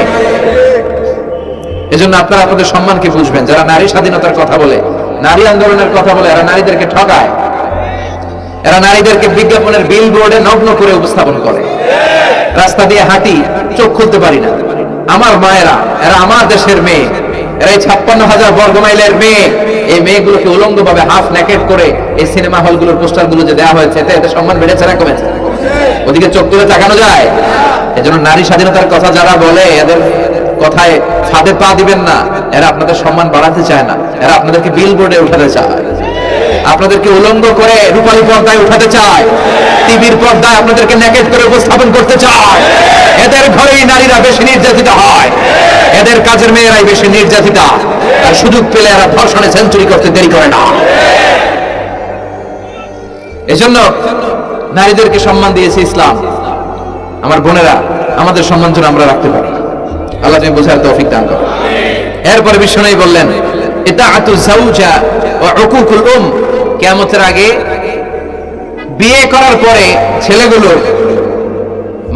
Speaker 2: এজন্য আপনারা আপনাদের সম্মানকে বুঝবেন। যারা নারী স্বাধীনতার কথা বলে, নারী আন্দোলনের কথা বলে, এরা নারীদেরকে ঠকায়, এরা নারীদেরকে বিজ্ঞাপনের বিলবোর্ডে নগ্ন করে উপস্থাপন করে। রাস্তা দিয়ে হাঁটি, চোখ খুলতে পারি না। আমার মায়েরা, এরা আমার দেশের মেয়ে, এরা এই 56,000 বর্গমাইলের মেয়ে। এই মেয়েগুলোকে উলঙ্গ ভাবে হাফ নেকেড করে এই সিনেমা হলগুলোর পোস্টারগুলো যে দেওয়া হয়েছে, এতে সম্মান বেড়েছে না কমেছে? ওদিকে চোখ তুলে তাকানো যায়? এজন্য নারী স্বাধীনতার কথা যারা বলে, এদের কথায় ফাঁদে পা দিবেন না। এরা আপনাদের সম্মান বাড়াতে চায় না, এরা আপনাদেরকে বিলবোর্ডে উঠাতে চায়, আপনাদেরকে উলঙ্গ করে রূপালী পর্দায় উঠাতে চায়, টিভির পর্দায় আপনাদেরকে নেকেট করে উপস্থাপন করতে চায়। এদের ঘরেই নারীরা বেশি নির্যাতিত হয়, এদের কাজের মেয়েরাই বেশি নির্যাতিতা, আর সুযোগ পেলে এরা ধর্ষণে সেঞ্চুরি করতে দেরি করে না। এজন্য নারীদেরকে সম্মান দিয়েছে ইসলাম। আমার বোনেরা, আমাদের সম্মান যেন আমরা রাখতে পারি। আল্লাহ তুমি বোঝার তৌফিক দান করো। এরপরে বিশ্বনবী বললেন, ইতাআতু যাওজা ওয়া উকুকুল উম, কিয়ামতের আগে বিয়ে করার পরে ছেলেগুলো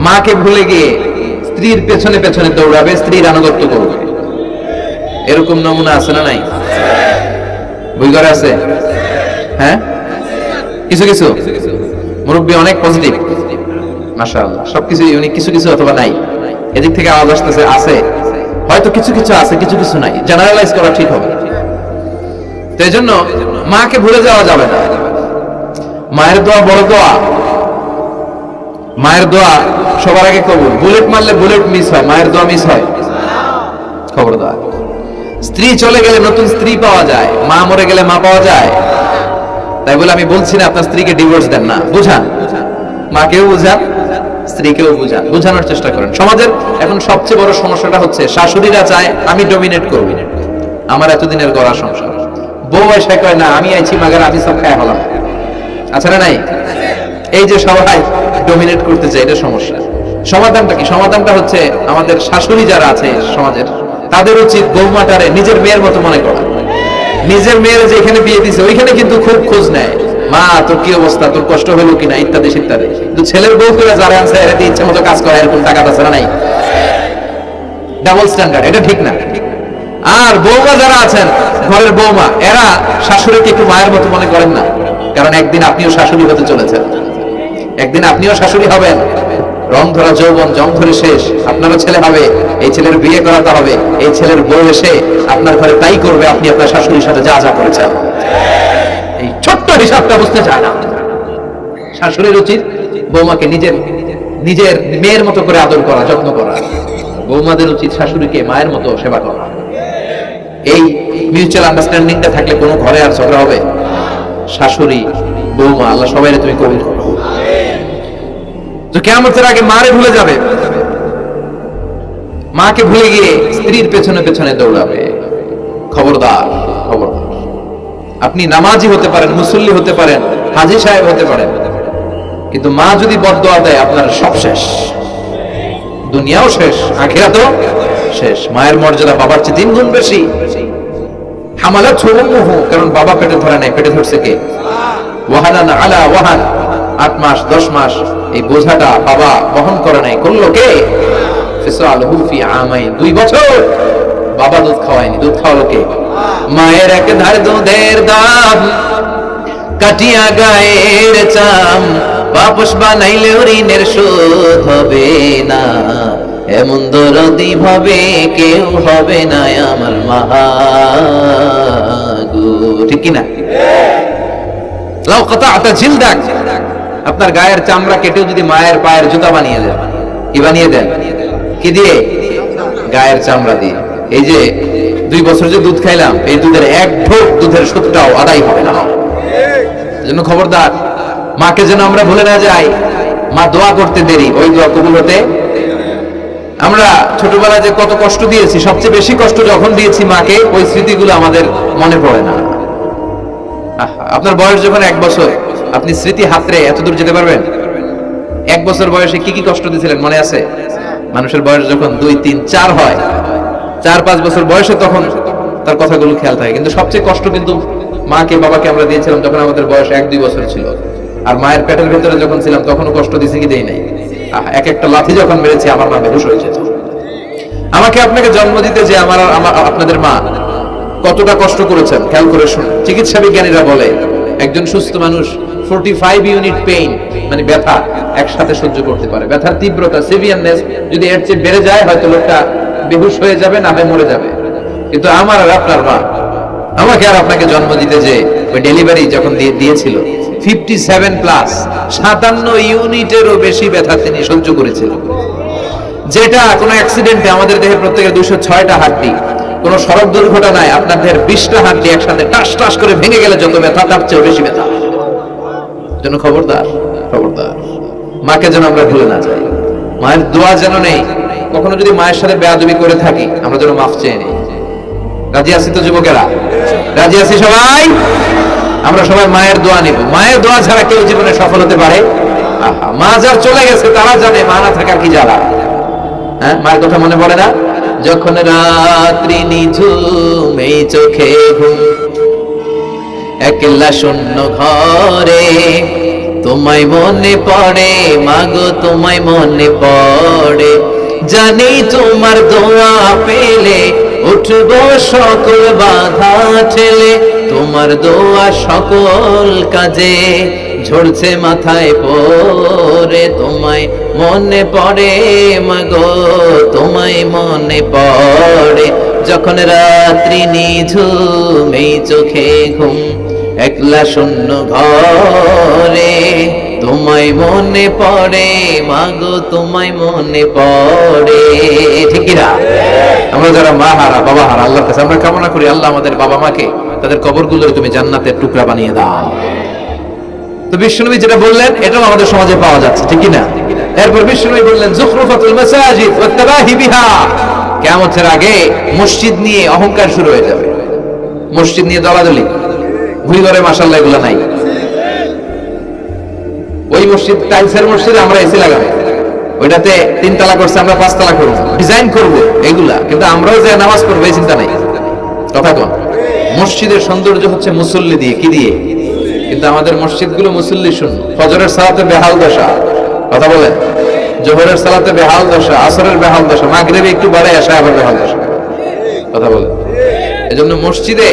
Speaker 2: মাকে ভুলে গিয়ে স্ত্রীর পেছনে পেছনে দৌড়াবে, স্ত্রীর আনুগত্য করবে। এরকম নমুনা আছে না নাই? বই ঘরে আছে? হ্যাঁ, কিছু কিছু মুরব্বী অনেক পজিটিভ, মাশাআল্লাহ, সবকিছু ইউনিক, কিছু কিছু অথবা নাই। এদিক থেকে আওয়াজ আসতেছে আছে, হয়তো কিছু কিছু আছে, কিছু কিছু নাই, জেনারেলাইজ করা ঠিক হবে। তো এই জন্য মাকে ভুলে যাওয়া যাবে না। মায়ের দোয়া বড় দোয়া, মায়ের দোয়া সবার আগে কবুল। বুলেট মারলে বুলেট মিস হয়, মায়ের দোয়া মিস হয়? খবরদার। স্ত্রী চলে গেলে নতুন স্ত্রী পাওয়া যায়, মা মরে গেলে মা পাওয়া যায়? তাই বলে আমি বলছি না আপনার স্ত্রীকে ডিভোর্স দেন না, বুঝান, মাকেও বুঝান, স্ত্রীকেও বুঝান, বুঝানোর চেষ্টা করেন। সমাজের এখন সবচেয়ে বড় সমস্যাটা হচ্ছে শাশুড়িরা চায় আমি ডমিনেট করব, আমার এতদিনের গড়া সংসার। বউ এসে কয় না আমি আইছি মাগার আমি সব খায় হলাম, আচ্ছা না নাই? এই যে সবাই ডমিনেট করতে চায়, এটা সমস্যা। সমাধানটা কি? সমাধানটা হচ্ছে আমাদের শাশুড়ি যারা আছে সমাজের, তাদের উচিত বৌমাটারে নিজের মেয়ের মতো মনে করা। নিজের মেয়ের যে এখানে বিয়ে দিছে ওইখানে কিন্তু খুব খোঁজ নেয়, মা তোর কি অবস্থা, তোর কষ্ট হলো কিনা, ইত্যাদি ইত্যাদি। কিন্তু ছেলের বউ করে যারা আছে এরা ইচ্ছা মতো কাজ করে, এরকম টাকা আছে না নাই? ডাবল স্ট্যান্ডার্ড, এটা ঠিক না। আর বৌমা যারা আছেন, ঘরের বৌমা, এরা শাশুড়িকে একটু মায়ের মতো মনে করেন না, কারণ একদিন আপনিও শাশুড়ি হতে চলেছেন, একদিন আপনিও শাশুড়ি হবেন। রং ধরা যৌবন জং ধরে শেষ, আপনারও ছেলে হবে, এই ছেলের বিয়ে করাতে হবে, এই ছেলের বউ এসে আপনার ঘরে তাই করবে আপনি আপনার শাশুড়ির সাথে যা যা করেছেন। এই ছোট্ট হিসাবটা বুঝতে চায় না। শাশুড়ির উচিত বৌমাকে নিজের নিজের মেয়ের মতো করে আদর করা, যত্ন করা। বৌমাদের উচিত শাশুড়িকে মায়ের মতো সেবা করা। এই মিউচুয়াল আন্ডারস্ট্যান্ডিংটা থাকলে কোনো ঘরে আর ঝগড়া হবে? শাশুড়ি, বৌমা, আল্লাহ সবাইরে তুমি কবুল করো। তো কিয়ামতের আগে মারে ভুলে যাবে, মাকে ভুলে গিয়ে স্ত্রীর পেছনে পেছনে দৌড়াবে। খবরদার, খবরদার। আপনি নামাজি হতে পারেন, মুসল্লি হতে পারেন, হাজী সাহেব হতে পারেন, কিন্তু মা যদি বদদোয়া দেয় আপনার সব শেষ, দুনিয়াও শেষ, আখিরাতও শেষ। মায়ের মর্যাদা বাবার চেয়ে 3 গুণ বেশি। হামালাত উম্মুহু, কারণ বাবা পেটে ধরে নাই, পেটে ধরছে কে? ওয়াহানান আলা ওয়াহান, 8 মাস 10 মাস এই বোঝাটা বাবা বহন করে নাই, করলো কে? ফিসালহু ফি আমাইন, 2 বছর বাবা দুধ খাওয়ায়নি, দুধ খাওয়ালো কে? মায়ের এক ধার দুধের দাম কাটিয়া গায়ের চাম, বাপস বানাইলে ঋণের শোধ হবে না, এমন দরদি ভাবে কেউ হবে না আমার মা গো, ঠিক কি না? লাউ কাতা'তা জিলদাক, আপনার গায়ের চামড়া কেটেও যদি মায়ের পায়ের জুতা বানিয়ে দেন, কি বানিয়ে দেন? কি দিয়ে? গায়ের চামড়া দিয়ে। এই যে 2 বছর যে দুধ খাইলাম, এই দুধের 1 ঢোক দুধের সুদটাও আদায় হবে না। এজন্য খবরদার, মাকে যেন আমরা ভুলে না যাই। মা দোয়া করতে দেরি, ওই দোয়া কবুল হতে। আমরা ছোটবেলায় যে কত কষ্ট দিয়েছি, সবচেয়ে বেশি কষ্ট যখন দিয়েছি মাকে, ওই স্মৃতিগুলো আমাদের মনে পড়ে না। আপনার বয়স যখন 1 বছর, আপনি স্মৃতি হাতরে এত দূর যেতে পারবেন? 1 বছর বয়সে কি কি কষ্ট দিয়েছিলেন মনে আছে? মানুষের বয়স যখন 2, 3, 4 হয়, 4-5 বছর বয়সে তখন তার কথাগুলো খেয়াল থাকে। কিন্তু সবচেয়ে কষ্ট কিন্তু মাকে বাবাকে আমরা দিয়েছিলাম যখন আমাদের বয়স 1-2 বছর ছিল। আর মায়ের পেটের ভেতরে যখন ছিলাম তখনও কষ্ট দিয়েছি কি দেই নাই? এক একটা লাথি যখন মেরেছি আমার মা বেহুশ হয়ে যেত। আমাকে আপনাকে জন্ম দিতে যে আপনাদের মা কতটা কষ্ট করেছেন খেয়াল করে শুনুন। চিকিৎসা বিজ্ঞানীরা বলে একজন সুস্থ মানুষ 45 ইউনিট পেইন, মানে ব্যথা একসাথে সহ্য করতে পারে। ব্যথার তীব্রতা, সিভিয়ারনেস যদি এর চেয়ে বেড়ে যায়, হয়তো লোকটা বেহুশ হয়ে যাবে, না হয় মরে যাবে। কিন্তু আমার আর আপনার মা আমাকে আর আপনাকে জন্ম দিতে যে ওই ডেলিভারি যখন দিয়েছিল, 57+, 57 ইউনিটেরও বেশি ব্যথা তিনি সহ্য করেছিলেন। যেটা কোনো অ্যাক্সিডেন্টে আমাদের দেহে প্রত্যেকের 206টা হাড্ডি, কোনো সড়ক দুর্ঘটনায় আপনার দেহের 20টা হাড্ডি একসাথে টাস টাস করে ভেঙে গেলে যত ব্যথা তার চেয়ে বেশি ব্যথা। জন্য খবরদার, খবরদার, মাকে যেন আমরা ভুলে না যাই, মায়ের দোয়া যেন নেই। কখনো যদি মায়ের সাথে বেয়াদবি করে থাকি আমরা যেন মাফ চেয়ে নেই। রাজি আছি তো যুবকেরা? রাজি আছি সবাই? আমরা সবাই মায়ের দোয়া নিব। মায়ের দোয়া ছাড়া কেউ জীবনে সফল হতে পারে? আহা, মা যার চলে গেছে তারা জানে মা না থাকা কি জ্বালা। হ্যাঁ, মায়ের কথা মনে পড়ে না? যখন রাত্রি নিঝুম এই চোখে ঘুম, একলা শূন্য ঘরে, তোমায় মনে পড়ে মাগো, তোমায় মনে পড়ে, জানি তোমার দোয়া পেলে উঠব সকল বাধা ঠেলে, তোমার দোয়া সকল কাজে ঝরছে মাথায় পড়ে, তোমায় মনে পড়ে মাগো, তোমায় মনে পড়ে, যখন রাত্রি নিঝুম এই চোখে ঘুম, একলা শূন্য ঘরে, তোমায় মনে পড়ে মাগো, তোমায় মনে পড়ে। ঠিক কিনা? আমরা যারা মা হারা, বাবা হারা, আল্লাহর কাছে আমরা কামনা করি আল্লাহ আমাদের বাবা মাকে তাদের কবরগুলো তুমি জান্নাতের টুকরা বানিয়ে দাও। তো বিশ্বনবী যেটা বললেন এটাও আমাদের সমাজে পাওয়া যাচ্ছে, ঠিক কিনা? এরপর বিশ্বনবী বললেন যুখরুফাতুল মাসাজিদ ওয়া তাবাহি বিহা, কিয়ামতের আগে মসজিদ নিয়ে অহংকার শুরু হয়ে যাবে, মসজিদ নিয়ে দলাদলি। ভুই ঘরে মাশাআল্লাহ এগুলো নাই। ওই মসজিদ টাইলসের মসজিদে আমরা এসি লাগাবো, ওইটাতে 3 তলা করছে আমরা 5 তলা করব, ডিজাইন করব এগুলা, কিন্তু আমরাও যে নামাজ পড়বো এই চিন্তা নাই। কথা কোন? মসজিদের সৌন্দর্য হচ্ছে মুসল্লি দিয়ে, কি দিয়ে? কিন্তু আমাদের মসজিদগুলো মুসল্লি শূন্য। ফজরের সালাতে বেহাল দশা, কথা বলেন, জোহরের সালাতে বেহাল দশা, আসরের বেহাল দশা, মাগরিবে একটু বাড়ে আসা আবার বেহাল দশা, কথা বলেন। এজন্য মসজিদে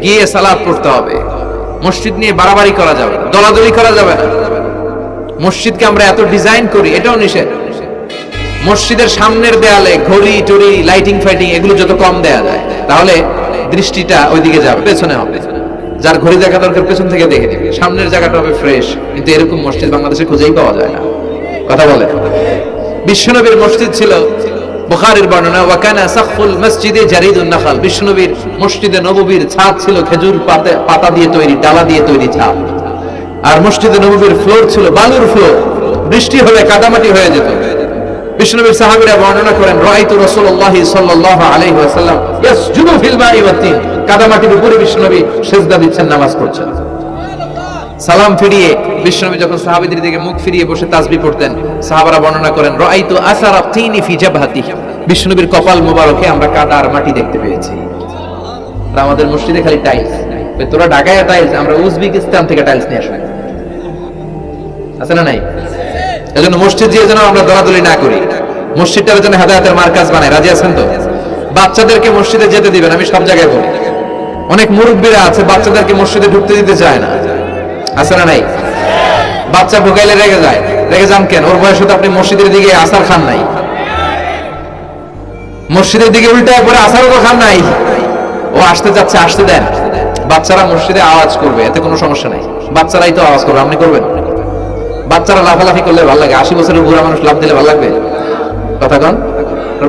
Speaker 2: গিয়ে সালাত পড়তে হবে, মসজিদ নিয়ে বাড়াবাড়ি করা যাবে না, দলাদলি করা যাবে না। মসজিদকে আমরা এত ডিজাইন করি, এটাও নিষেধ। মসজিদের সামনের দেয়ালে ঘড়ি টড়ি লাইটিং ফাইটিং এগুলো যত কম দেয়া যায় তাহলে দৃষ্টিটা ওইদিকে যাবে, পেছনে হবে। যার ঘড়ি দেখা দরকার পেছন থেকে দেখে নেবে, সামনের জায়গাটা হবে ফ্রেশ। কিন্তু এরকম মসজিদ বাংলাদেশে খুঁজেই পাওয়া যায় না, কথা বলে। বিশ্বনবীর মসজিদ ছিল, বুখারীর বর্ণনা, ওয়া কানা সাকফুল মসজিদে জারিদুন নাখাল, বিশ্বনবীর মসজিদে নববীর ছাদ ছিল খেজুর পাতা দিয়ে তৈরি, ডালা দিয়ে তৈরি ছাদ। আর মসজিদে নববীর ফ্লোর ছিল বালুর ফ্লোর, বৃষ্টি হলে কাদামাটি হয়ে যেত। বিশ্বনবীর সাহাবীরা বর্ণনা করেন, রাআইতু রাসূলুল্লাহ সাল্লাল্লাহু আলাইহি ওয়াসাল্লাম ইয়াসজুদু ফিল মাই ওয়াত তিন, কাদামাটির উপরে বিশ্বনবী সিজদা দিচ্ছেন, নামাজ পড়ছেন। সালাম ফিরিয়ে বিশ্বনবী যখন সাহাবীদের দিকে মুখ ফিরিয়ে বসে তাসবিহ পড়তেন, সাহাবারা বর্ণনা করেন, রাআইতু আসারা তিনি ফি জাবহাতিহি, বিশ্বনবীর কপাল মোবারকে আমরা কাদা আর মাটি দেখতে পেয়েছি। আর আমাদের মসজিদে খালি টাইলস, তোরা ঢাকায় টাইলস, আমরা উজবেকিস্তান থেকে টাইলস নিয়ে আসি, আছে না নাই? এজন্য মসজিদ দিয়ে যেন আমরা দলাদলি না করি, মসজিদটার জন্য হেদায়েতের মার্কাজ বানায়। রাজি আছেন তো? বাচ্চাদেরকে মসজিদে যেতে দিবেন, আমি সব জায়গায় বলি। অনেক মুরব্বীরা আছে বাচ্চাদেরকে মসজিদে ঢুকতে দিতে চায় না, আছে না নাই? বাচ্চা ভোগাইলে রেগে যায়, রেগে যান কেন? ওর বয়সে তো আপনি মসজিদের দিকে আসার খান নাই, মসজিদের দিকে উল্টায় পরে আসারও তো খান নাই। ও আসতে যাচ্ছে, আসতে দেন। বাচ্চারা মসজিদে আওয়াজ করবে, এতে কোনো সমস্যা নাই, বাচ্চারাই তো আওয়াজ করবে, আপনি করবেন? বাচ্চারা লাফালাফি করলে ভালো লাগে, 80 বছরের বুড়া মানুষ লাফ দিলে ভালো লাগবে? কথা কন,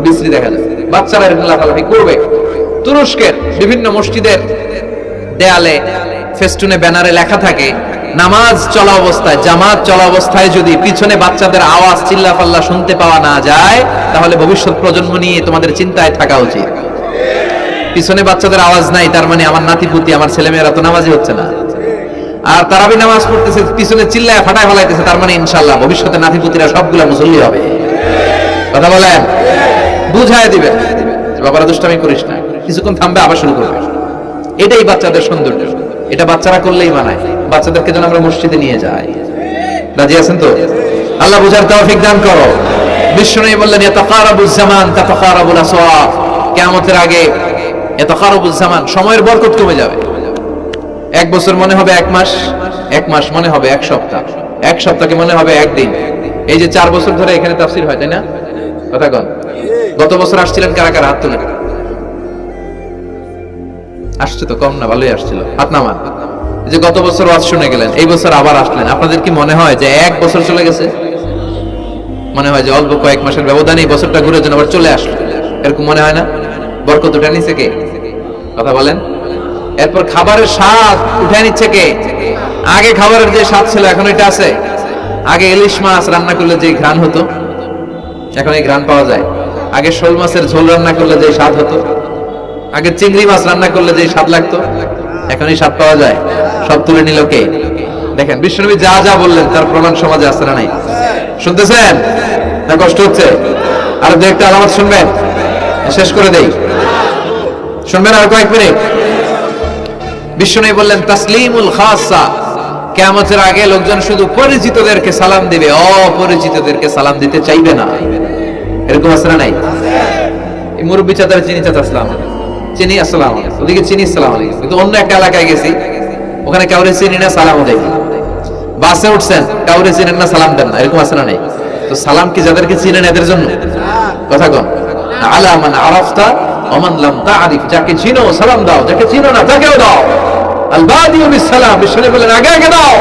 Speaker 2: বিশ্রী দেখা যায়। বাচ্চারা এরকম লাফালাফি করবে। তুরস্কের বিভিন্ন মসজিদের দেয়ালে ফেস্টুনে ব্যানারে লেখা থাকে, নামাজ চলা অবস্থায়, জামাত চলা অবস্থায় যদি পিছনে বাচ্চাদের আওয়াজ চিল্লাপাল্লা শুনতে পাওয়া না যায় তাহলে ভবিষ্যৎ প্রজন্ম নিয়ে তোমাদের চিন্তায় থাকা উচিত। পিছনে বাচ্চাদের আওয়াজ নাই, তার মানে আমার নাতিপুতি, আমার ছেলেমেয়েরা তো নামাজি হচ্ছে না। আর তারাবি নামাজ পড়তেছে, পিছনে চিল্লায় ফাটায় ফেলাইতেছে, তার মানে ইনশাআল্লাহ ভবিষ্যতে নাতিপুতিরা সবগুলা মুসল্লি হবে। কথা বলেন, বুঝায় দিবেন বাবারা দুষ্টামি করিস না, কিছুক্ষণ থামবে আবার শুরু করবে। এটাই বাচ্চাদের সৌন্দর্য, এটা বাচ্চারা করলেই মানায়। বাচ্চাদেরকে যেন আমরা মসজিদে নিয়ে যাই। রাজি আছেন তো? আল্লাহ বুঝার তৌফিক দান করো। বিশ্বনবী বললেন, ইয়াতাকারাবুজ জামান তাতাকারাবুল আসওয়াক, কিয়ামতের আগে ইয়াতাকারাবুজ জামান, সময়ের বরকত কমে যাবে। 1 বছর মনে হবে 1 মাস, 1 মাস মনে হবে 1 সপ্তাহ, 1 সপ্তাহকে মনে হবে 1 দিন। এই যে 4 বছর ধরে এখানে তাফসীর হয়, তাই না? কথা কন। গত বছর আসছিলেন কারা কারা? হাত তুলেন। আসছে তো কম না, ভালোই আসছিল, হাত নামান। যে গত বছর ওয়াজ শুনে গেলেন, এই বছর আবার আসলেন, আপনাদের কি মনে হয় যে 1 বছর চলে গেছে?
Speaker 1: মনে হয় যে অল্প কয়েক মাসের ব্যবধানে এই বছরটা ঘুরে যেন আবার চলে আসলো, এরকম মনে হয় না? বরকত উঠে নিচ্ছে কে? কথা বলেন। এরপর খাবারের স্বাদ উঠে নিচ্ছে কে? আগে খাবারের যে স্বাদ ছিল এখন এটা আছে? আগে ইলিশ মাছ রান্না করলে যে ঘ্রাণ হতো, এখন এই ঘ্রাণ পাওয়া যায়? আগে শোল মাছের ঝোল রান্না করলে যে স্বাদ হতো, আগে চিংড়ি মাছ রান্না করলে যে স্বাদ লাগতো, এখন এই স্বাদ পাওয়া যায়? সব তুলে নিল কে? দেখেন বিশ্বনবী যা যা বললেন তার প্রমাণ সমাজে আছে না নাই? শুনতেছেন না কষ্ট হচ্ছে? আর দু একটা আলামত শুনবেন, শেষ করে দেই। শুনবেন আর কয়েক মিনিট? বিশ্বনবী বললেন তাসলিমুল খাসা, কিয়ামতের আগে লোকজন শুধু পরিচিতদেরকে সালাম দিবে, অপরিচিতদেরকে সালাম দিতে চাইবে না। এরকম আছে না নাই? এই মুরব্বী চাচার চিনি চাচা আসসালাম চিনি আসসালাম আলাইকুম, ওদিকে চিনি আসসালাম আলাইকুম, কিন্তু অন্য একটা এলাকায় গেছি, ওখানে কাউরে চিনি না, সালামও দেয় না। বাসে উঠছেন, কাউরে চিনেন না, সালাম দেন না, এরকম আছে না নাই? তো সালাম কি যাদেরকে চিনেন এদের জন্য? কথা কন। আলা মান আরাফতা ওয়া মান লাম তা'রিফ, যাকে চিনো সালাম দাও, যাকে চিনো না তাকেও দাও। আল বাদিউ বিস সালাম, বিশ্বনবী বলেন আগে আগে দাও।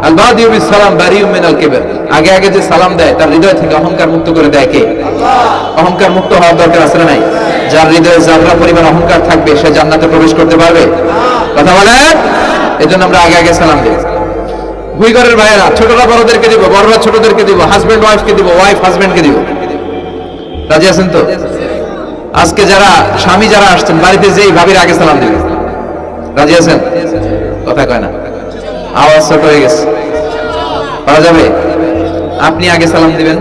Speaker 1: আল বাদিউ বিস সালাম বারিউম মিনাল কিবর, আগে আগে যে সালাম দেয় তার হৃদয় থেকে অহংকার মুক্ত করে দেয় কে? অহংকার মুক্ত হওয়ার দরকার আছে না নাই? যার হৃদয়ে যারা পরিমাণ অহংকার থাকবে সে জান্নাতে প্রবেশ করতে পারবে? কথা বলেন। এজন্য আমরা আগে আগে সালাম দিই। ভুইঘরের ভাইয়েরা ছোটরা বড়দেরকে দিব, বড়রা ছোটদেরকে দিব, হাজবেন্ড ওয়াইফকে দিব, ওয়াইফ হাজবেন্ডকে দিব। রাজি আছেন তো? আজকে যারা স্বামী যারা আসছেন বাড়িতে যেই ভাবির আগে সালাম দিবেন। রাজি আছেন? কথা কয় না, আওয়াজ ছোট হয়ে গেছে। পারা যাবে? আপনি আগে সালাম দিবেন,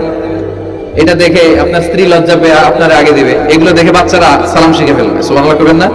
Speaker 1: এটা দেখে আপনার স্ত্রী লজ্জা পেয়ে আপনার আগে দিবে, এগুলো দেখে বাচ্চারা সালাম শিখে ফেলবে। সুবহানাল্লাহ করবেন না?